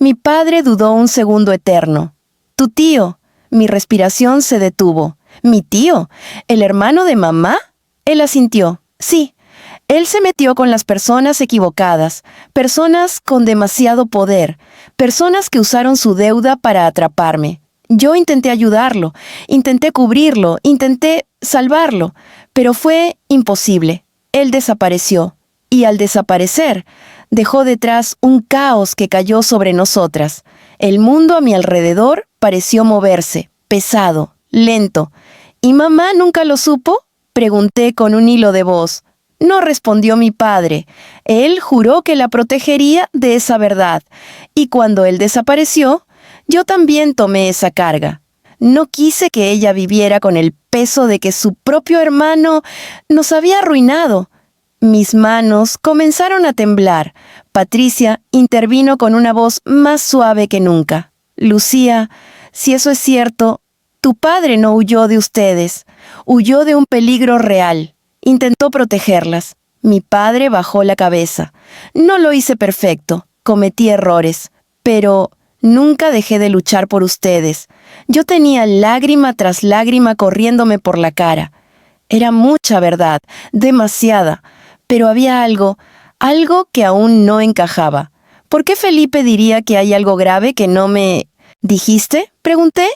A: Mi padre dudó un segundo eterno. Tu tío. Mi respiración se detuvo. ¿Mi tío? ¿El hermano de mamá? Él asintió. Sí. Él se metió con las personas equivocadas, personas con demasiado poder, personas que usaron su deuda para atraparme. Yo intenté ayudarlo, intenté cubrirlo, intenté salvarlo, pero fue imposible. Él desapareció, y al desaparecer, dejó detrás un caos que cayó sobre nosotras. El mundo a mi alrededor pareció moverse, pesado, lento. ¿Y mamá nunca lo supo?, pregunté con un hilo de voz. No respondió mi padre. Él juró que la protegería de esa verdad, y cuando él desapareció, yo también tomé esa carga. No quise que ella viviera con el peso de que su propio hermano nos había arruinado. Mis manos comenzaron a temblar. Patricia intervino con una voz más suave que nunca. Lucía, si eso es cierto, tu padre no huyó de ustedes, huyó de un peligro real. Intentó protegerlas. Mi padre bajó la cabeza. No lo hice perfecto, cometí errores, pero nunca dejé de luchar por ustedes. Yo tenía lágrima tras lágrima corriéndome por la cara. Era mucha verdad, demasiada, pero había algo que aún no encajaba. ¿Por qué Felipe diría que hay algo grave que no me... ¿Dijiste?, pregunté.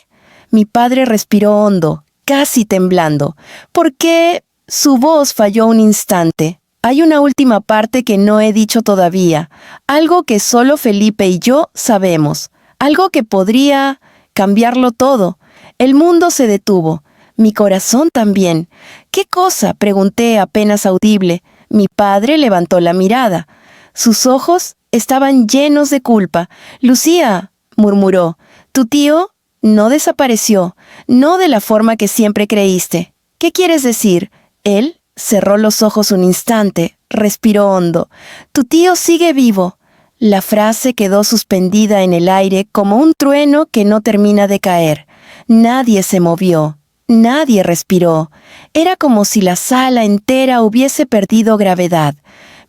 A: Mi padre respiró hondo, casi temblando. ¿Por qué...? Su voz falló un instante. Hay una última parte que no he dicho todavía, algo que solo Felipe y yo sabemos, algo que podría cambiarlo todo. El mundo se detuvo, mi corazón también. ¿Qué cosa?, pregunté apenas audible. Mi padre levantó la mirada. Sus ojos estaban llenos de culpa. Lucía, murmuró, tu tío no desapareció, no de la forma que siempre creíste. ¿Qué quieres decir? Él cerró los ojos un instante, respiró hondo. Tu tío sigue vivo. La frase quedó suspendida en el aire como un trueno que no termina de caer. Nadie se movió, nadie respiró. Era como si la sala entera hubiese perdido gravedad.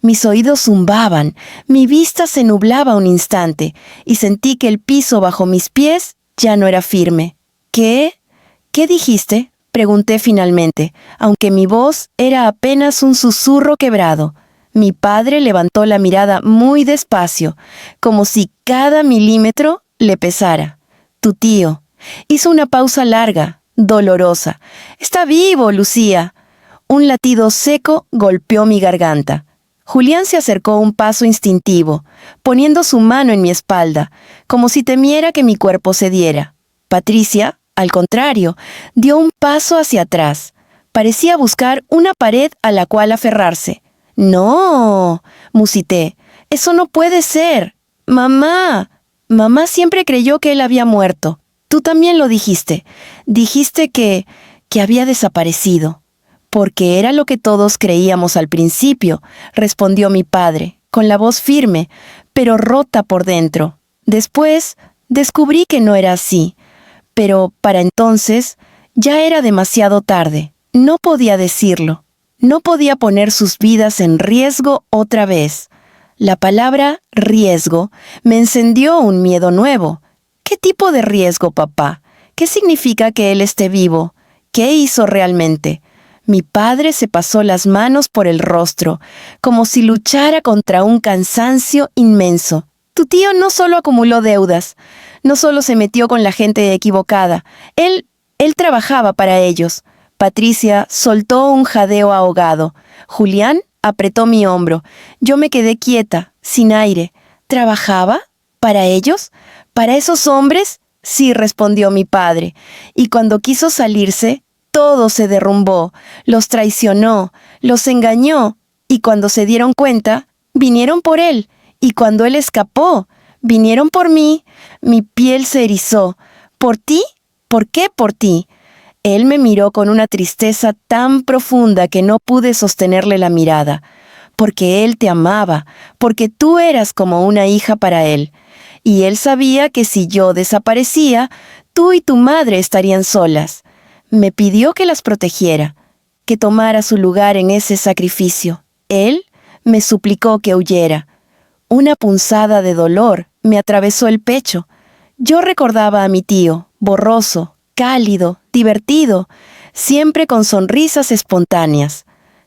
A: Mis oídos zumbaban, mi vista se nublaba un instante, y sentí que el piso bajo mis pies ya no era firme. ¿Qué? ¿Qué dijiste?, pregunté finalmente, aunque mi voz era apenas un susurro quebrado. Mi padre levantó la mirada muy despacio, como si cada milímetro le pesara. Tu tío. Hizo una pausa larga, dolorosa. Está vivo, Lucía. Un latido seco golpeó mi garganta. Julián se acercó un paso instintivo, poniendo su mano en mi espalda, como si temiera que mi cuerpo cediera. Patricia, al contrario, dio un paso hacia atrás. Parecía buscar una pared a la cual aferrarse. «No», musité, «eso no puede ser. Mamá, mamá siempre creyó que él había muerto. Tú también lo dijiste. Dijiste que había desaparecido». «Porque era lo que todos creíamos al principio», respondió mi padre, con la voz firme, pero rota por dentro. Después, descubrí que no era así. Pero para entonces ya era demasiado tarde. No podía decirlo. No podía poner sus vidas en riesgo otra vez. La palabra riesgo me encendió un miedo nuevo. ¿Qué tipo de riesgo, papá? ¿Qué significa que él esté vivo? ¿Qué hizo realmente? Mi padre se pasó las manos por el rostro, como si luchara contra un cansancio inmenso. Tu tío no solo acumuló deudas, no solo se metió con la gente equivocada, él trabajaba para ellos. Patricia soltó un jadeo ahogado. Julián apretó mi hombro. Yo me quedé quieta, sin aire. ¿Trabajaba? ¿Para ellos? ¿Para esos hombres? Sí, respondió mi padre. Y cuando quiso salirse, todo se derrumbó. Los traicionó, los engañó. Y cuando se dieron cuenta, vinieron por él. Y cuando él escapó, vinieron por mí. Mi piel se erizó. ¿Por ti? ¿Por qué por ti? Él me miró con una tristeza tan profunda que no pude sostenerle la mirada. porque él te amaba, porque tú eras como una hija para él. Y él sabía que si yo desaparecía, tú y tu madre estarían solas. Me pidió que las protegiera, que tomara su lugar en ese sacrificio. Él me suplicó que huyera. Una punzada de dolor me atravesó el pecho. Yo recordaba a mi tío, borroso, cálido, divertido, siempre con sonrisas espontáneas.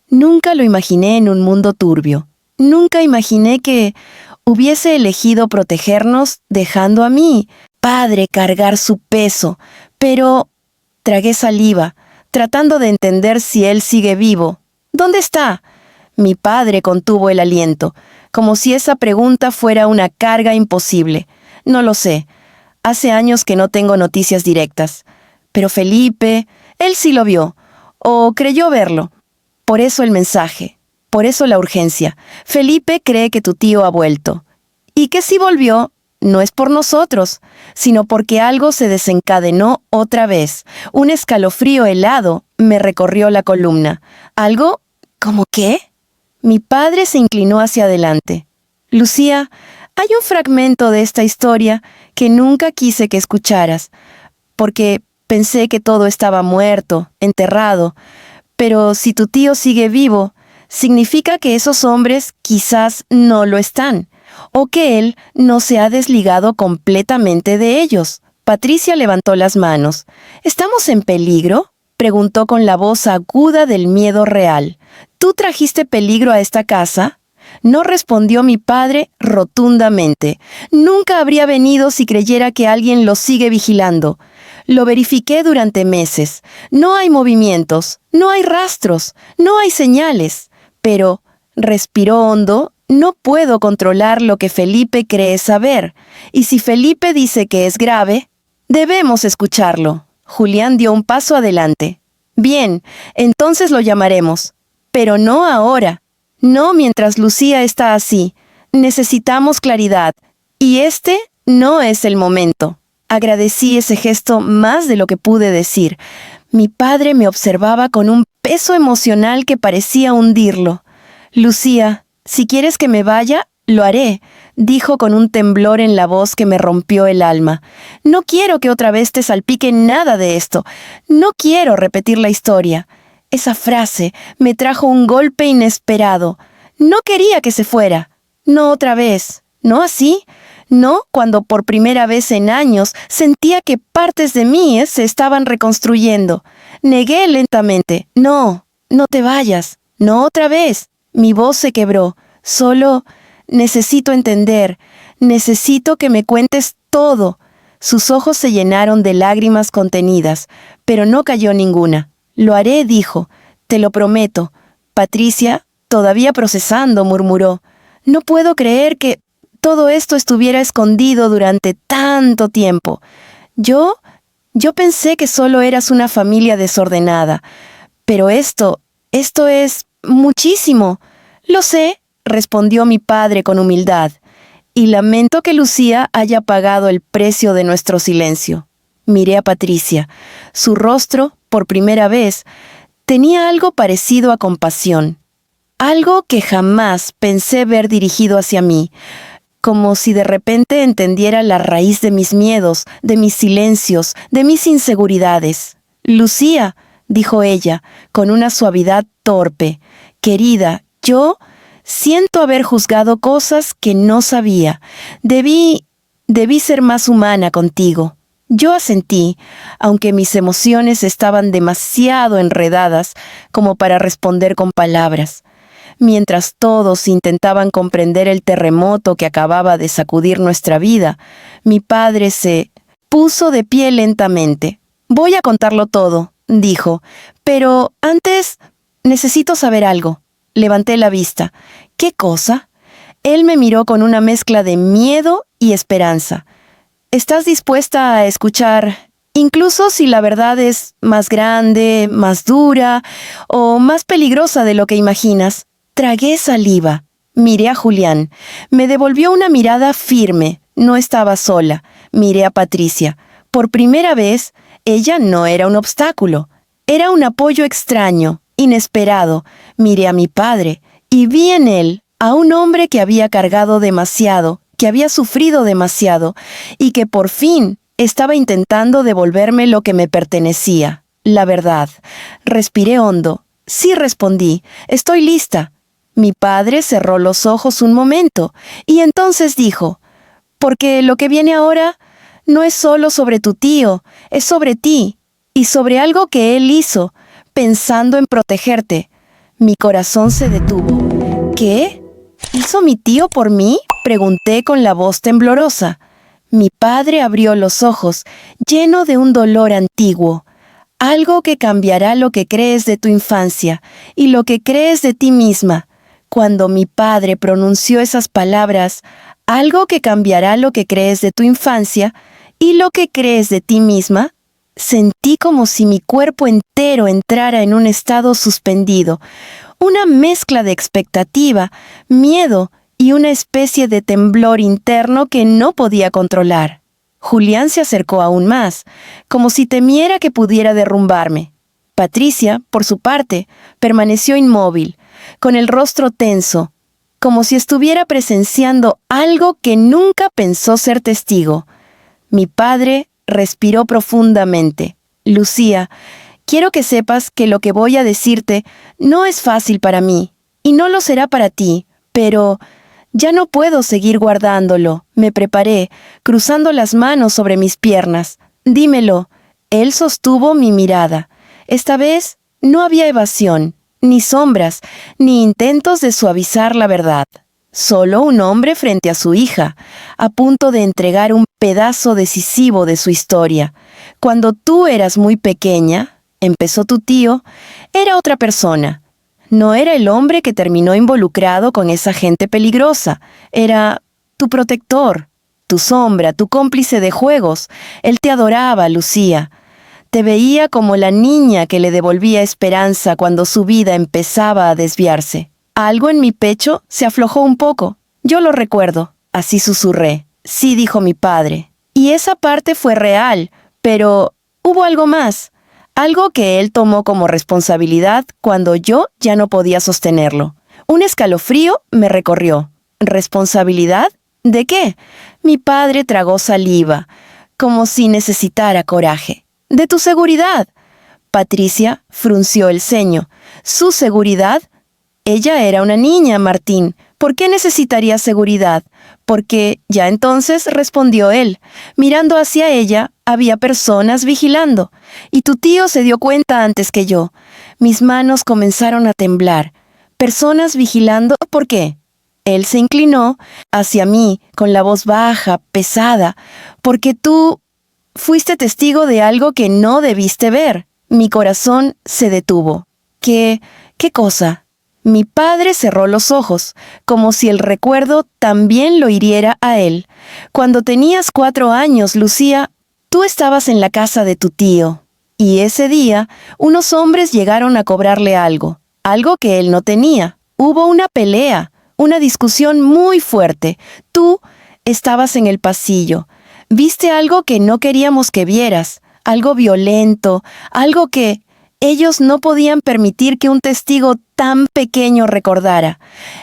A: Nunca lo imaginé en un mundo turbio. Nunca imaginé que hubiese elegido protegernos dejando a mí, padre, cargar su peso. Pero tragué saliva, tratando de entender si él sigue vivo. ¿Dónde está? Mi padre contuvo el aliento, como si esa pregunta fuera una carga imposible. No lo sé. Hace años que no tengo noticias directas. Pero Felipe, él sí lo vio, o creyó verlo. Por eso el mensaje, por eso la urgencia. Felipe cree que tu tío ha vuelto. Y que si volvió, no es por nosotros, sino porque algo se desencadenó otra vez. Un escalofrío helado me recorrió la columna. ¿Algo? ¿Cómo qué? Mi padre se inclinó hacia adelante. Lucía, hay un fragmento de esta historia que nunca quise que escucharas, porque pensé que todo estaba muerto, enterrado. Pero si tu tío sigue vivo, significa que esos hombres quizás no lo están, o que él no se ha desligado completamente de ellos. Patricia levantó las manos. ¿Estamos en peligro?, preguntó con la voz aguda del miedo real. ¿Tú trajiste peligro a esta casa? No respondió mi padre rotundamente. Nunca habría venido si creyera que alguien lo sigue vigilando. Lo verifiqué durante meses. No hay movimientos, no hay rastros, no hay señales. Pero, respiró hondo, no puedo controlar lo que Felipe cree saber. Y si Felipe dice que es grave, debemos escucharlo. Julián dio un paso adelante. Bien, entonces lo llamaremos. Pero no ahora. No mientras Lucía está así. Necesitamos claridad. Y este no es el momento. Agradecí ese gesto más de lo que pude decir. Mi padre me observaba con un peso emocional que parecía hundirlo. Lucía, si quieres que me vaya, lo haré, dijo con un temblor en la voz que me rompió el alma. No quiero que otra vez te salpique nada de esto. No quiero repetir la historia. Esa frase me trajo un golpe inesperado. No quería que se fuera. No otra vez. ¿No así? No cuando por primera vez en años sentía que partes de mí se estaban reconstruyendo. Negué lentamente. No, no te vayas. No otra vez. Mi voz se quebró. Solo necesito entender. Necesito que me cuentes todo. Sus ojos se llenaron de lágrimas contenidas, pero no cayó ninguna. Lo haré, dijo. Te lo prometo. Patricia, todavía procesando, murmuró. No puedo creer que todo esto estuviera escondido durante tanto tiempo. Yo pensé que solo eras una familia desordenada. Pero esto es muchísimo. Lo sé, respondió mi padre con humildad. Y lamento que Lucía haya pagado el precio de nuestro silencio. Miré a Patricia. Su rostro, por primera vez, tenía algo parecido a compasión. Algo que jamás pensé ver dirigido hacia mí, como si de repente entendiera la raíz de mis miedos, de mis silencios, de mis inseguridades. Lucía, dijo ella, con una suavidad torpe, querida, yo siento haber juzgado cosas que no sabía. Debí ser más humana contigo. Yo asentí, aunque mis emociones estaban demasiado enredadas como para responder con palabras. Mientras todos intentaban comprender el terremoto que acababa de sacudir nuestra vida, mi padre se puso de pie lentamente. Voy a contarlo todo, dijo, pero antes necesito saber algo. Levanté la vista. ¿Qué cosa? Él me miró con una mezcla de miedo y esperanza. ¿Estás dispuesta a escuchar, incluso si la verdad es más grande, más dura o más peligrosa de lo que imaginas? Tragué saliva. Miré a Julián. Me devolvió una mirada firme. No estaba sola. Miré a Patricia. Por primera vez, ella no era un obstáculo. Era un apoyo extraño, inesperado. Miré a mi padre. y vi en él a un hombre que había cargado demasiado, que había sufrido demasiado, y que por fin estaba intentando devolverme lo que me pertenecía, la verdad. Respiré hondo. Sí, respondí, estoy lista. Mi padre cerró los ojos un momento, y entonces dijo, porque lo que viene ahora no es solo sobre tu tío, es sobre ti, y sobre algo que él hizo, pensando en protegerte. Mi corazón se detuvo. ¿Qué? ¿Hizo mi tío por mí? Pregunté con la voz temblorosa. Mi padre abrió los ojos, lleno de un dolor antiguo. Algo que cambiará lo que crees de tu infancia y lo que crees de ti misma. Cuando mi padre pronunció esas palabras, algo que cambiará lo que crees de tu infancia y lo que crees de ti misma, sentí como si mi cuerpo entero entrara en un estado suspendido, una mezcla de expectativa, miedo y una especie de temblor interno que no podía controlar. Julián se acercó aún más, como si temiera que pudiera derrumbarme. Patricia, por su parte, permaneció inmóvil, con el rostro tenso, como si estuviera presenciando algo que nunca pensó ser testigo. Mi padre respiró profundamente. Lucía, quiero que sepas que lo que voy a decirte no es fácil para mí, y no lo será para ti, pero ya no puedo seguir guardándolo. Me preparé, cruzando las manos sobre mis piernas. Dímelo. Él sostuvo mi mirada. Esta vez no había evasión, ni sombras, ni intentos de suavizar la verdad. Solo un hombre frente a su hija, a punto de entregar un pedazo decisivo de su historia. Cuando tú eras muy pequeña, empezó tu tío, era otra persona. No era el hombre que terminó involucrado con esa gente peligrosa. Era tu protector, tu sombra, tu cómplice de juegos. Él te adoraba, Lucía. Te veía como la niña que le devolvía esperanza cuando su vida empezaba a desviarse. Algo en mi pecho se aflojó un poco. Yo lo recuerdo. Así susurré. Sí, dijo mi padre. Y esa parte fue real, pero hubo algo más. Algo que él tomó como responsabilidad cuando yo ya no podía sostenerlo. Un escalofrío me recorrió. ¿Responsabilidad? ¿De qué? Mi padre tragó saliva, como si necesitara coraje. De tu seguridad. Patricia frunció el ceño. ¿Su seguridad? Ella era una niña, Martín. ¿Por qué necesitaría seguridad? Porque ya entonces, respondió él. Mirando hacia ella, había personas vigilando. Y tu tío se dio cuenta antes que yo. Mis manos comenzaron a temblar. ¿Personas vigilando? ¿Por qué? Él se inclinó hacia mí, con la voz baja, pesada. Porque tú fuiste testigo de algo que no debiste ver. Mi corazón se detuvo. ¿Qué cosa? Mi padre cerró los ojos, como si el recuerdo también lo hiriera a él. Cuando tenías 4 años, Lucía, tú estabas en la casa de tu tío. Y ese día, unos hombres llegaron a cobrarle algo que él no tenía. Hubo una pelea, una discusión muy fuerte. Tú estabas en el pasillo. Viste algo que no queríamos que vieras, algo violento, algo que ellos no podían permitir que un testigo tan pequeño recordara.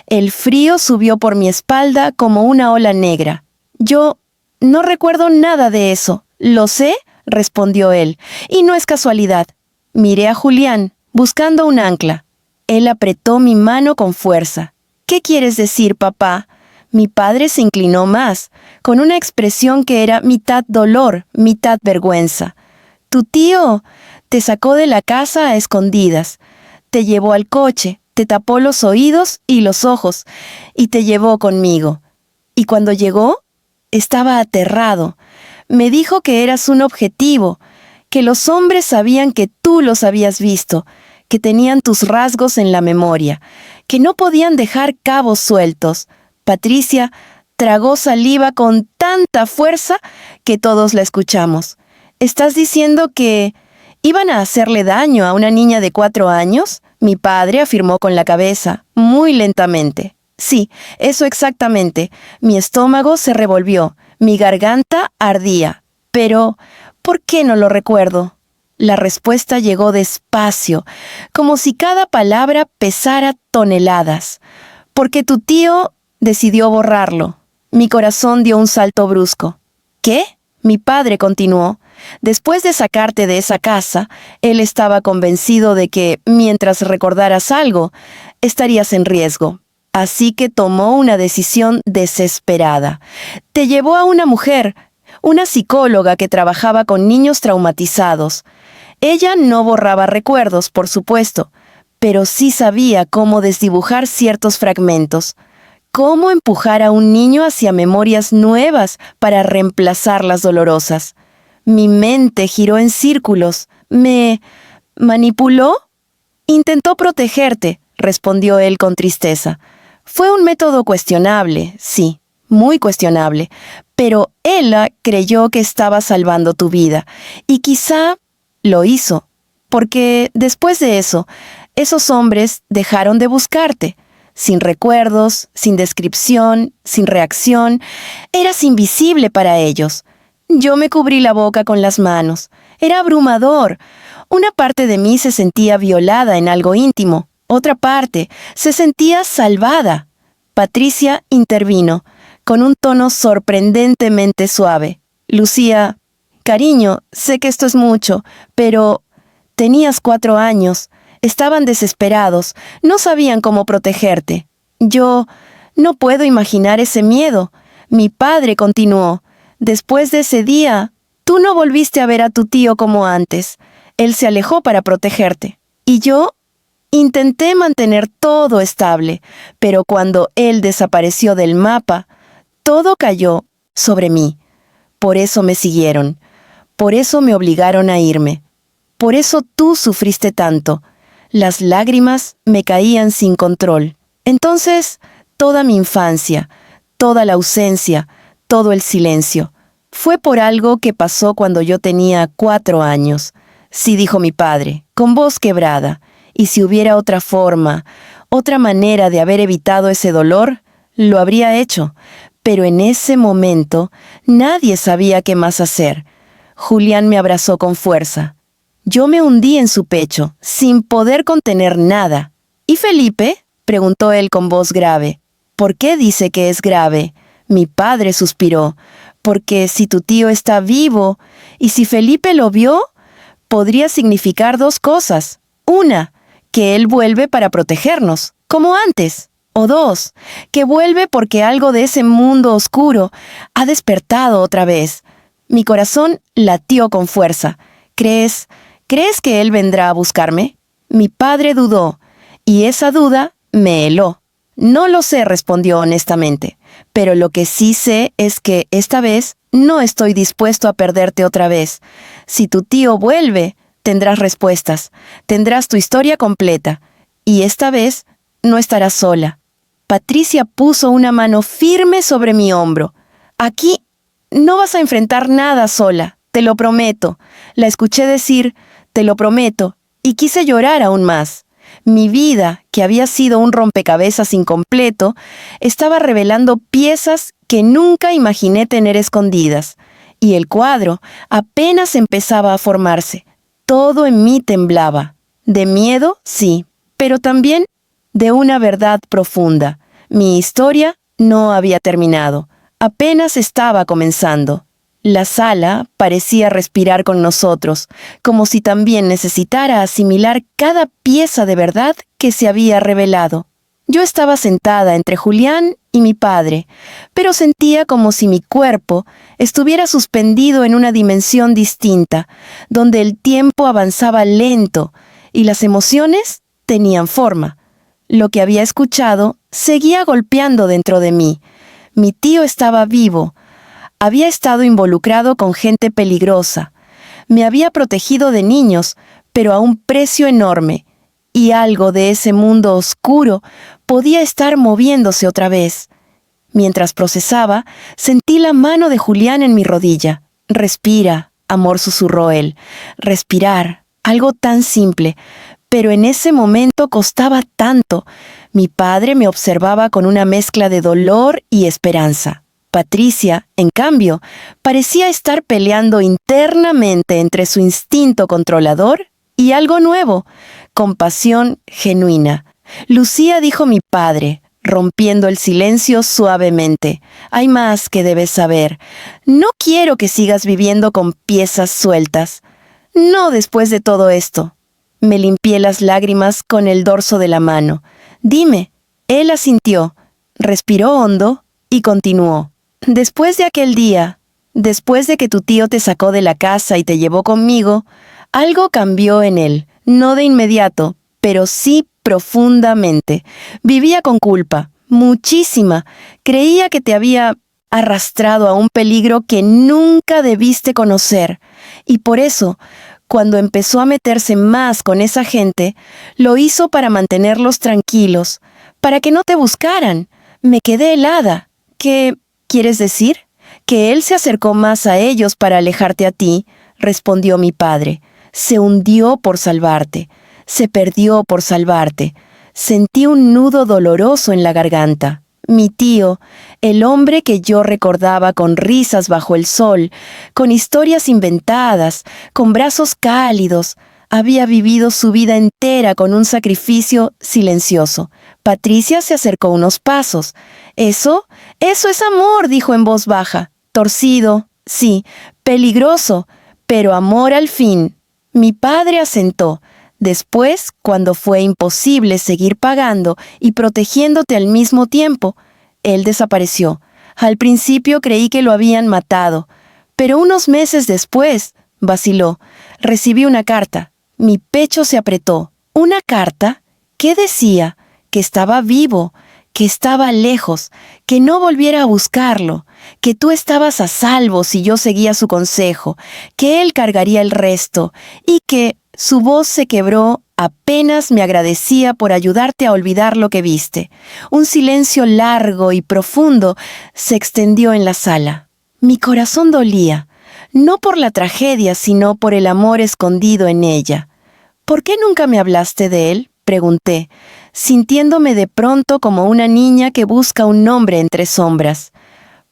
A: El frío subió por mi espalda como una ola negra. Yo no recuerdo nada de eso. ¿Lo sé?, respondió él, y no es casualidad. Miré a Julián, buscando un ancla. Él apretó mi mano con fuerza. ¿Qué quieres decir, papá? Mi padre se inclinó más, con una expresión que era mitad dolor, mitad vergüenza. Tu tío te sacó de la casa a escondidas, te llevó al coche, te tapó los oídos y los ojos, y te llevó conmigo. Y cuando llegó, estaba aterrado. Me dijo que eras un objetivo, que los hombres sabían que tú los habías visto, que tenían tus rasgos en la memoria, que no podían dejar cabos sueltos. Patricia tragó saliva con tanta fuerza que todos la escuchamos. ¿Estás diciendo que iban a hacerle daño a una niña de 4 años? Mi padre afirmó con la cabeza, muy lentamente. Sí, eso exactamente. Mi estómago se revolvió, mi garganta ardía. Pero, ¿por qué no lo recuerdo? La respuesta llegó despacio, como si cada palabra pesara toneladas. Porque tu tío decidió borrarlo. Mi corazón dio un salto brusco. ¿Qué? Mi padre continuó. Después de sacarte de esa casa, él estaba convencido de que, mientras recordaras algo, estarías en riesgo. Así que tomó una decisión desesperada. Te llevó a una mujer, una psicóloga que trabajaba con niños traumatizados. Ella no borraba recuerdos, por supuesto, pero sí sabía cómo desdibujar ciertos fragmentos. Cómo empujar a un niño hacia memorias nuevas para reemplazar las dolorosas. Mi mente giró en círculos. ¿Me manipuló? Intentó protegerte, respondió él con tristeza. Fue un método cuestionable, sí, muy cuestionable, pero ella creyó que estaba salvando tu vida, y quizá lo hizo, porque después de eso, esos hombres dejaron de buscarte. Sin recuerdos, sin descripción, sin reacción, eras invisible para ellos. Yo me cubrí la boca con las manos. Era abrumador. Una parte de mí se sentía violada en algo íntimo. Otra parte se sentía salvada. Patricia intervino, con un tono sorprendentemente suave. Lucía, cariño, sé que esto es mucho, pero tenías 4 años. Estaban desesperados, no sabían cómo protegerte. Yo no puedo imaginar ese miedo. Mi padre continuó. Después de ese día, tú no volviste a ver a tu tío como antes. Él se alejó para protegerte. Y yo intenté mantener todo estable, pero cuando él desapareció del mapa, todo cayó sobre mí. Por eso me siguieron. Por eso me obligaron a irme. Por eso tú sufriste tanto. Las lágrimas me caían sin control. Entonces, toda mi infancia, toda la ausencia, todo el silencio, fue por algo que pasó cuando yo tenía 4 años. Sí, dijo mi padre, con voz quebrada, y si hubiera otra forma, otra manera de haber evitado ese dolor, lo habría hecho. Pero en ese momento, nadie sabía qué más hacer. Julián me abrazó con fuerza. Yo me hundí en su pecho, sin poder contener nada. ¿Y Felipe? Preguntó él con voz grave. ¿Por qué dice que es grave? Mi padre suspiró. Porque si tu tío está vivo, y si Felipe lo vio, podría significar 2 cosas. Una, que él vuelve para protegernos, como antes. O 2, que vuelve porque algo de ese mundo oscuro ha despertado otra vez. Mi corazón latió con fuerza. ¿Crees que él vendrá a buscarme? Mi padre dudó, y esa duda me heló. No lo sé, respondió honestamente, pero lo que sí sé es que esta vez no estoy dispuesto a perderte otra vez. Si tu tío vuelve, tendrás respuestas, tendrás tu historia completa, y esta vez no estarás sola. Patricia puso una mano firme sobre mi hombro. Aquí no vas a enfrentar nada sola, te lo prometo. La escuché decir, te lo prometo, y quise llorar aún más. Mi vida, que había sido un rompecabezas incompleto, estaba revelando piezas que nunca imaginé tener escondidas. Y el cuadro apenas empezaba a formarse. Todo en mí temblaba. De miedo, sí, pero también de una verdad profunda. Mi historia no había terminado. Apenas estaba comenzando. La sala parecía respirar con nosotros, como si también necesitara asimilar cada pieza de verdad que se había revelado. Yo estaba sentada entre Julián y mi padre, pero sentía como si mi cuerpo estuviera suspendido en una dimensión distinta, donde el tiempo avanzaba lento y las emociones tenían forma. Lo que había escuchado seguía golpeando dentro de mí. Mi tío estaba vivo. Había estado involucrado con gente peligrosa. Me había protegido de niños, pero a un precio enorme. Y algo de ese mundo oscuro podía estar moviéndose otra vez. Mientras procesaba, sentí la mano de Julián en mi rodilla. «Respira», amor, susurró él. Respirar, algo tan simple, pero en ese momento costaba tanto. Mi padre me observaba con una mezcla de dolor y esperanza. Patricia, en cambio, parecía estar peleando internamente entre su instinto controlador y algo nuevo, compasión genuina. Lucía, dijo mi padre, rompiendo el silencio suavemente. Hay más que debes saber. No quiero que sigas viviendo con piezas sueltas. No después de todo esto. Me limpié las lágrimas con el dorso de la mano. Dime. Él asintió, respiró hondo y continuó. Después de aquel día, después de que tu tío te sacó de la casa y te llevó conmigo, algo cambió en él, no de inmediato, pero sí profundamente. Vivía con culpa, muchísima. Creía que te había arrastrado a un peligro que nunca debiste conocer. Y por eso, cuando empezó a meterse más con esa gente, lo hizo para mantenerlos tranquilos, para que no te buscaran. Me quedé helada. ¿Qué quieres decir? Que él se acercó más a ellos para alejarte a ti, respondió mi padre. Se hundió por salvarte. Se perdió por salvarte. Sentí un nudo doloroso en la garganta. Mi tío, el hombre que yo recordaba con risas bajo el sol, con historias inventadas, con brazos cálidos, había vivido su vida entera con un sacrificio silencioso. Patricia se acercó unos pasos. Eso es amor, dijo en voz baja. Torcido, sí, peligroso, pero amor al fin. Mi padre asentó. Después, cuando fue imposible seguir pagando y protegiéndote al mismo tiempo, él desapareció. Al principio creí que lo habían matado, pero unos meses después, vaciló, recibí una carta. Mi pecho se apretó. ¿Una carta? ¿Qué decía? Que estaba vivo, que estaba lejos, que no volviera a buscarlo, que tú estabas a salvo si yo seguía su consejo, que él cargaría el resto, y que su voz se quebró apenas me agradecía por ayudarte a olvidar lo que viste. Un silencio largo y profundo se extendió en la sala. Mi corazón dolía, no por la tragedia, sino por el amor escondido en ella. ¿Por qué nunca me hablaste de él?, pregunté, sintiéndome de pronto como una niña que busca un nombre entre sombras.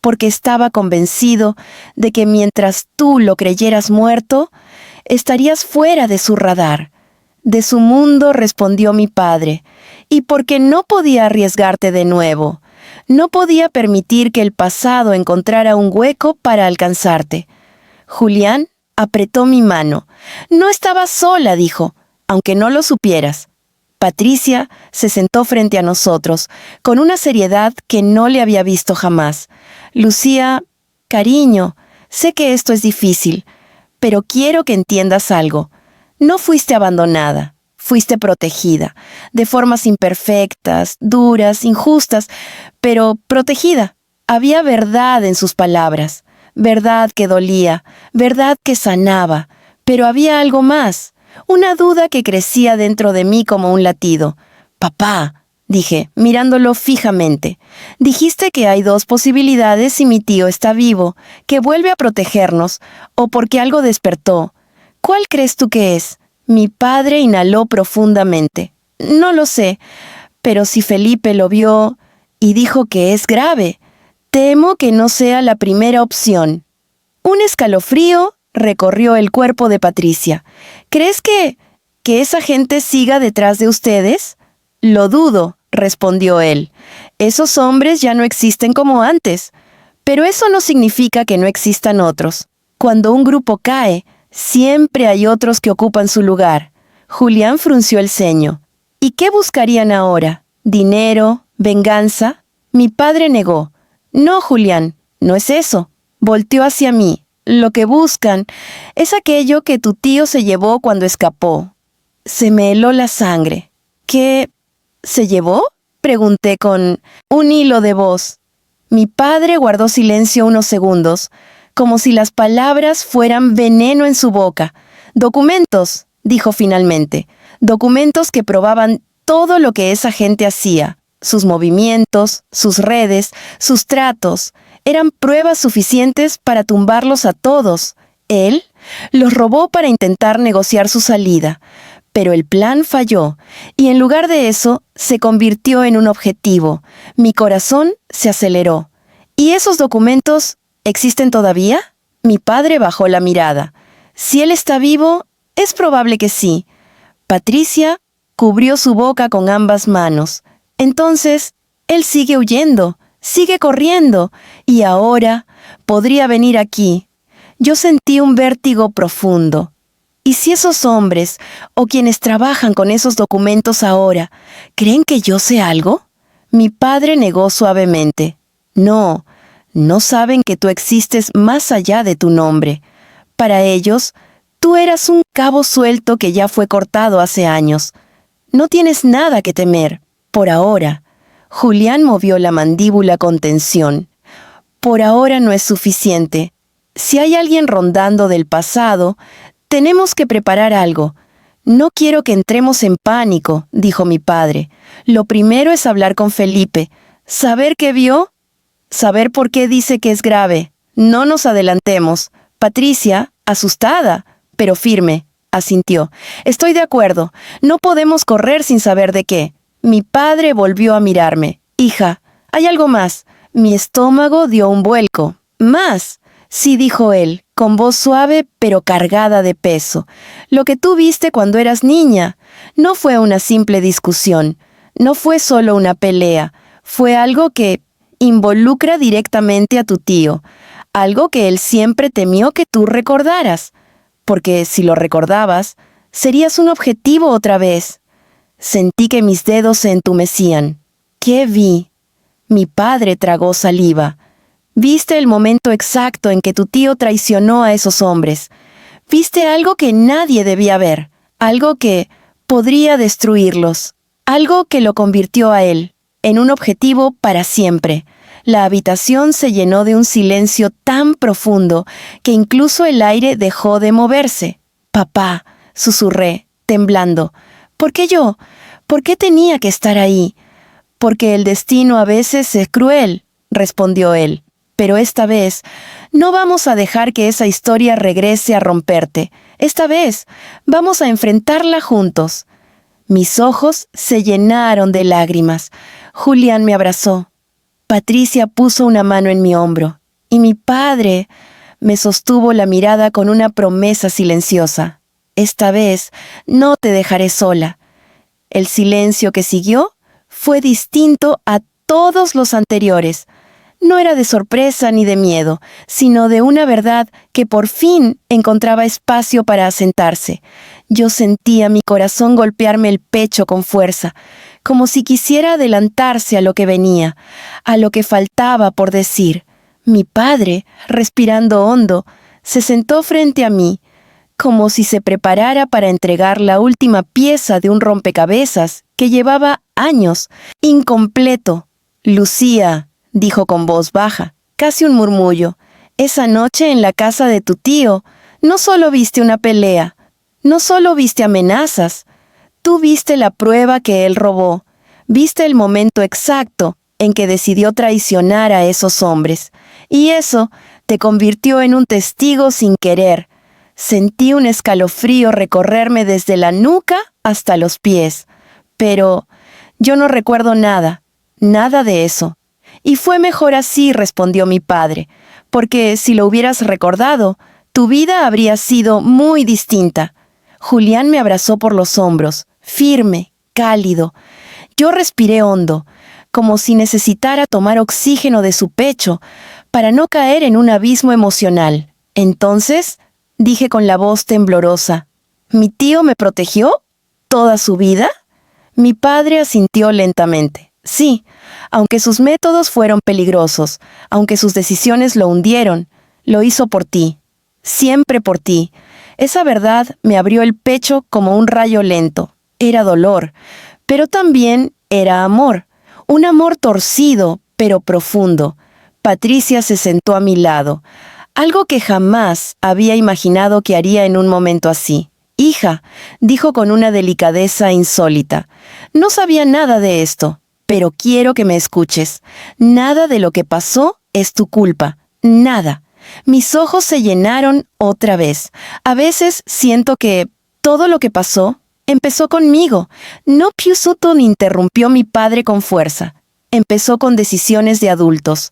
A: Porque estaba convencido de que mientras tú lo creyeras muerto, estarías fuera de su radar. De su mundo, respondió mi padre, y porque no podía arriesgarte de nuevo. No podía permitir que el pasado encontrara un hueco para alcanzarte. Julián apretó mi mano. No estaba sola, dijo, aunque no lo supieras. Patricia se sentó frente a nosotros, con una seriedad que no le había visto jamás. Lucía, cariño, sé que esto es difícil, pero quiero que entiendas algo. No fuiste abandonada, fuiste protegida, de formas imperfectas, duras, injustas, pero protegida. Había verdad en sus palabras, verdad que dolía, verdad que sanaba, pero había algo más. Una duda que crecía dentro de mí como un latido. «Papá», dije, mirándolo fijamente, «dijiste que hay dos posibilidades si mi tío está vivo, que vuelve a protegernos, o porque algo despertó. ¿Cuál crees tú que es?» Mi padre inhaló profundamente. «No lo sé, pero si Felipe lo vio y dijo que es grave, temo que no sea la primera opción». Un escalofrío recorrió el cuerpo de Patricia. «¿Crees que esa gente siga detrás de ustedes?» «Lo dudo», respondió él. «Esos hombres ya no existen como antes. Pero eso no significa que no existan otros. Cuando un grupo cae, siempre hay otros que ocupan su lugar». Julián frunció el ceño. «¿Y qué buscarían ahora? ¿Dinero? ¿Venganza?» Mi padre negó. «No, Julián, no es eso». Volteó hacia mí. «Lo que buscan es aquello que tu tío se llevó cuando escapó». Se me heló la sangre. «¿Qué se llevó?», pregunté con un hilo de voz. Mi padre guardó silencio unos segundos, como si las palabras fueran veneno en su boca. «Documentos», dijo finalmente. «Documentos que probaban todo lo que esa gente hacía. Sus movimientos, sus redes, sus tratos. Eran pruebas suficientes para tumbarlos a todos. Él los robó para intentar negociar su salida. Pero el plan falló, y en lugar de eso, se convirtió en un objetivo. Mi corazón se aceleró. ¿Y esos documentos existen todavía? Mi padre bajó la mirada. Si él está vivo, es probable que sí. Patricia cubrió su boca con ambas manos. Entonces, él sigue huyendo, sigue corriendo, y ahora podría venir aquí. Yo sentí un vértigo profundo. ¿Y si esos hombres, o quienes trabajan con esos documentos ahora, creen que yo sé algo? Mi padre negó suavemente. No, no saben que tú existes más allá de tu nombre. Para ellos, tú eras un cabo suelto que ya fue cortado hace años. No tienes nada que temer, por ahora. Julián movió la mandíbula con tensión. Por ahora no es suficiente. Si hay alguien rondando del pasado, tenemos que preparar algo. No quiero que entremos en pánico, dijo mi padre. Lo primero es hablar con Felipe. ¿Saber qué vio? Saber por qué dice que es grave. No nos adelantemos. Patricia, asustada, pero firme, asintió. Estoy de acuerdo. No podemos correr sin saber de qué. Mi padre volvió a mirarme. Hija, hay algo más. Mi estómago dio un vuelco. ¿Más? Sí, dijo él, con voz suave pero cargada de peso. Lo que tú viste cuando eras niña no fue una simple discusión. No fue solo una pelea. Fue algo que involucra directamente a tu tío. Algo que él siempre temió que tú recordaras. Porque si lo recordabas, serías un objetivo otra vez. Sentí que mis dedos se entumecían. ¿Qué vi? Mi padre tragó saliva. Viste el momento exacto en que tu tío traicionó a esos hombres. Viste algo que nadie debía ver, algo que podría destruirlos, algo que lo convirtió a él en un objetivo para siempre. La habitación se llenó de un silencio tan profundo que incluso el aire dejó de moverse. Papá, susurré, temblando. ¿Por qué yo? ¿Por qué tenía que estar ahí? Porque el destino a veces es cruel, respondió él. Pero esta vez, no vamos a dejar que esa historia regrese a romperte. Esta vez, vamos a enfrentarla juntos. Mis ojos se llenaron de lágrimas. Julián me abrazó. Patricia puso una mano en mi hombro. Y mi padre me sostuvo la mirada con una promesa silenciosa. Esta vez, no te dejaré sola. El silencio que siguió fue distinto a todos los anteriores. No era de sorpresa ni de miedo, sino de una verdad que por fin encontraba espacio para asentarse. Yo sentía mi corazón golpearme el pecho con fuerza, como si quisiera adelantarse a lo que venía, a lo que faltaba por decir. Mi padre, respirando hondo, se sentó frente a mí, como si se preparara para entregar la última pieza de un rompecabezas que llevaba años, incompleto. Lucía, dijo con voz baja, casi un murmullo, esa noche en la casa de tu tío, no solo viste una pelea, no solo viste amenazas, tú viste la prueba que él robó, viste el momento exacto en que decidió traicionar a esos hombres, y eso te convirtió en un testigo sin querer. Sentí un escalofrío recorrerme desde la nuca hasta los pies, pero yo no recuerdo nada, nada de eso. Y fue mejor así, respondió mi padre, porque si lo hubieras recordado, tu vida habría sido muy distinta. Julián me abrazó por los hombros, firme, cálido. Yo respiré hondo, como si necesitara tomar oxígeno de su pecho para no caer en un abismo emocional. Entonces, dije con la voz temblorosa, ¿mi tío me protegió? ¿Toda su vida? Mi padre asintió lentamente. Sí, aunque sus métodos fueron peligrosos, aunque sus decisiones lo hundieron, lo hizo por ti. Siempre por ti. Esa verdad me abrió el pecho como un rayo lento. Era dolor, pero también era amor. Un amor torcido, pero profundo. Patricia se sentó a mi lado. Algo que jamás había imaginado que haría en un momento así. Hija, dijo con una delicadeza insólita. No sabía nada de esto. Pero quiero que me escuches. Nada de lo que pasó es tu culpa. Nada. Mis ojos se llenaron otra vez. A veces siento que todo lo que pasó empezó conmigo. No Piu Sutton, interrumpió mi padre con fuerza. Empezó con decisiones de adultos.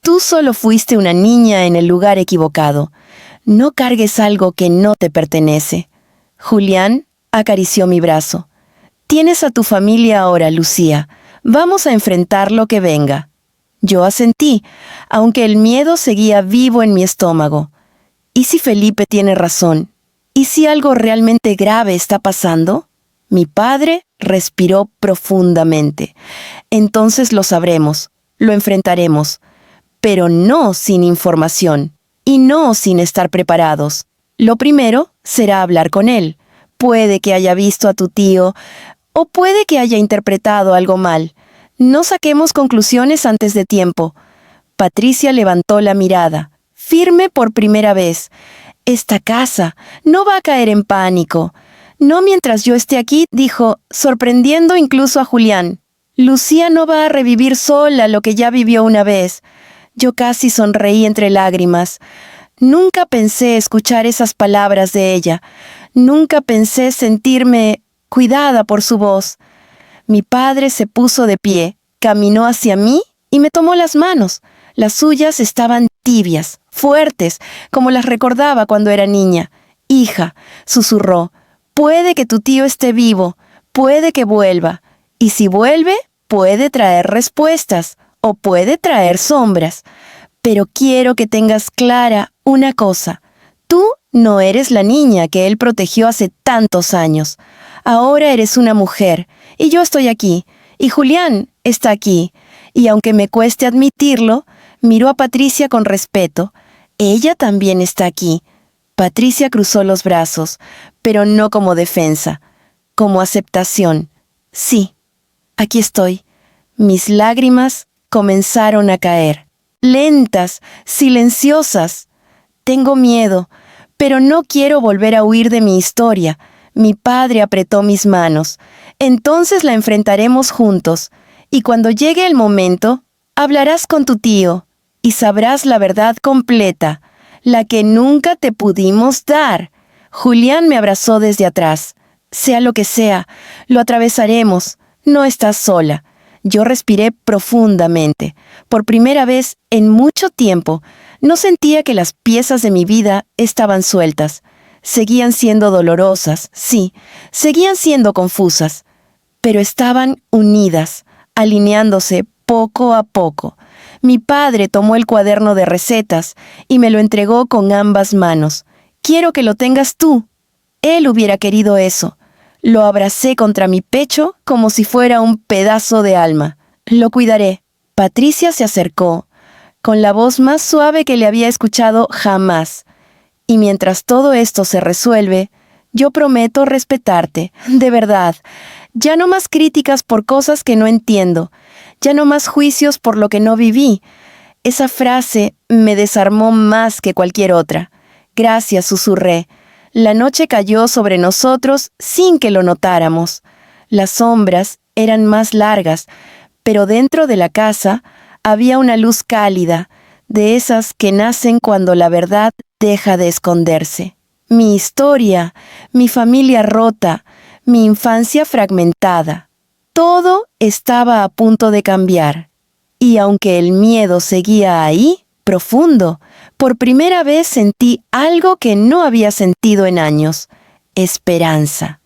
A: Tú solo fuiste una niña en el lugar equivocado. No cargues algo que no te pertenece. Julián acarició mi brazo. Tienes a tu familia ahora, Lucía. Vamos a enfrentar lo que venga. Yo asentí, aunque el miedo seguía vivo en mi estómago. ¿Y si Felipe tiene razón? ¿Y si algo realmente grave está pasando? Mi padre respiró profundamente. Entonces lo sabremos, lo enfrentaremos, pero no sin información y no sin estar preparados. Lo primero será hablar con él. Puede que haya visto a tu tío o puede que haya interpretado algo mal. No saquemos conclusiones antes de tiempo. Patricia levantó la mirada, firme por primera vez. Esta casa no va a caer en pánico. No mientras yo esté aquí, dijo, sorprendiendo incluso a Julián. Lucía no va a revivir sola lo que ya vivió una vez. Yo casi sonreí entre lágrimas. Nunca pensé escuchar esas palabras de ella. Nunca pensé sentirme cuidada por su voz. Mi padre se puso de pie, caminó hacia mí y me tomó las manos. Las suyas estaban tibias, fuertes, como las recordaba cuando era niña. Hija, susurró, puede que tu tío esté vivo, puede que vuelva. Y si vuelve, puede traer respuestas o puede traer sombras. Pero quiero que tengas clara una cosa. Tú no eres la niña que él protegió hace tantos años. Ahora eres una mujer, y yo estoy aquí, y Julián está aquí. Y aunque me cueste admitirlo, miró a Patricia con respeto. Ella también está aquí. Patricia cruzó los brazos, pero no como defensa, como aceptación. Sí, aquí estoy. Mis lágrimas comenzaron a caer. Lentas, silenciosas. Tengo miedo, pero no quiero volver a huir de mi historia. Mi padre apretó mis manos. Entonces la enfrentaremos juntos. Y cuando llegue el momento, hablarás con tu tío y sabrás la verdad completa, la que nunca te pudimos dar. Julián me abrazó desde atrás. Sea lo que sea, lo atravesaremos. No estás sola. Yo respiré profundamente. Por primera vez en mucho tiempo, no sentía que las piezas de mi vida estaban sueltas. Seguían siendo dolorosas, sí, seguían siendo confusas, pero estaban unidas, alineándose poco a poco. Mi padre tomó el cuaderno de recetas y me lo entregó con ambas manos. Quiero que lo tengas tú. Él hubiera querido eso. Lo abracé contra mi pecho como si fuera un pedazo de alma. Lo cuidaré. Patricia se acercó, con la voz más suave que le había escuchado jamás. Y mientras todo esto se resuelve, yo prometo respetarte, de verdad. Ya no más críticas por cosas que no entiendo. Ya no más juicios por lo que no viví. Esa frase me desarmó más que cualquier otra. Gracias, susurré. La noche cayó sobre nosotros sin que lo notáramos. Las sombras eran más largas, pero dentro de la casa había una luz cálida, de esas que nacen cuando la verdad deja de esconderse. Mi historia, mi familia rota, mi infancia fragmentada. Todo estaba a punto de cambiar. Y aunque el miedo seguía ahí, profundo, por primera vez sentí algo que no había sentido en años: esperanza.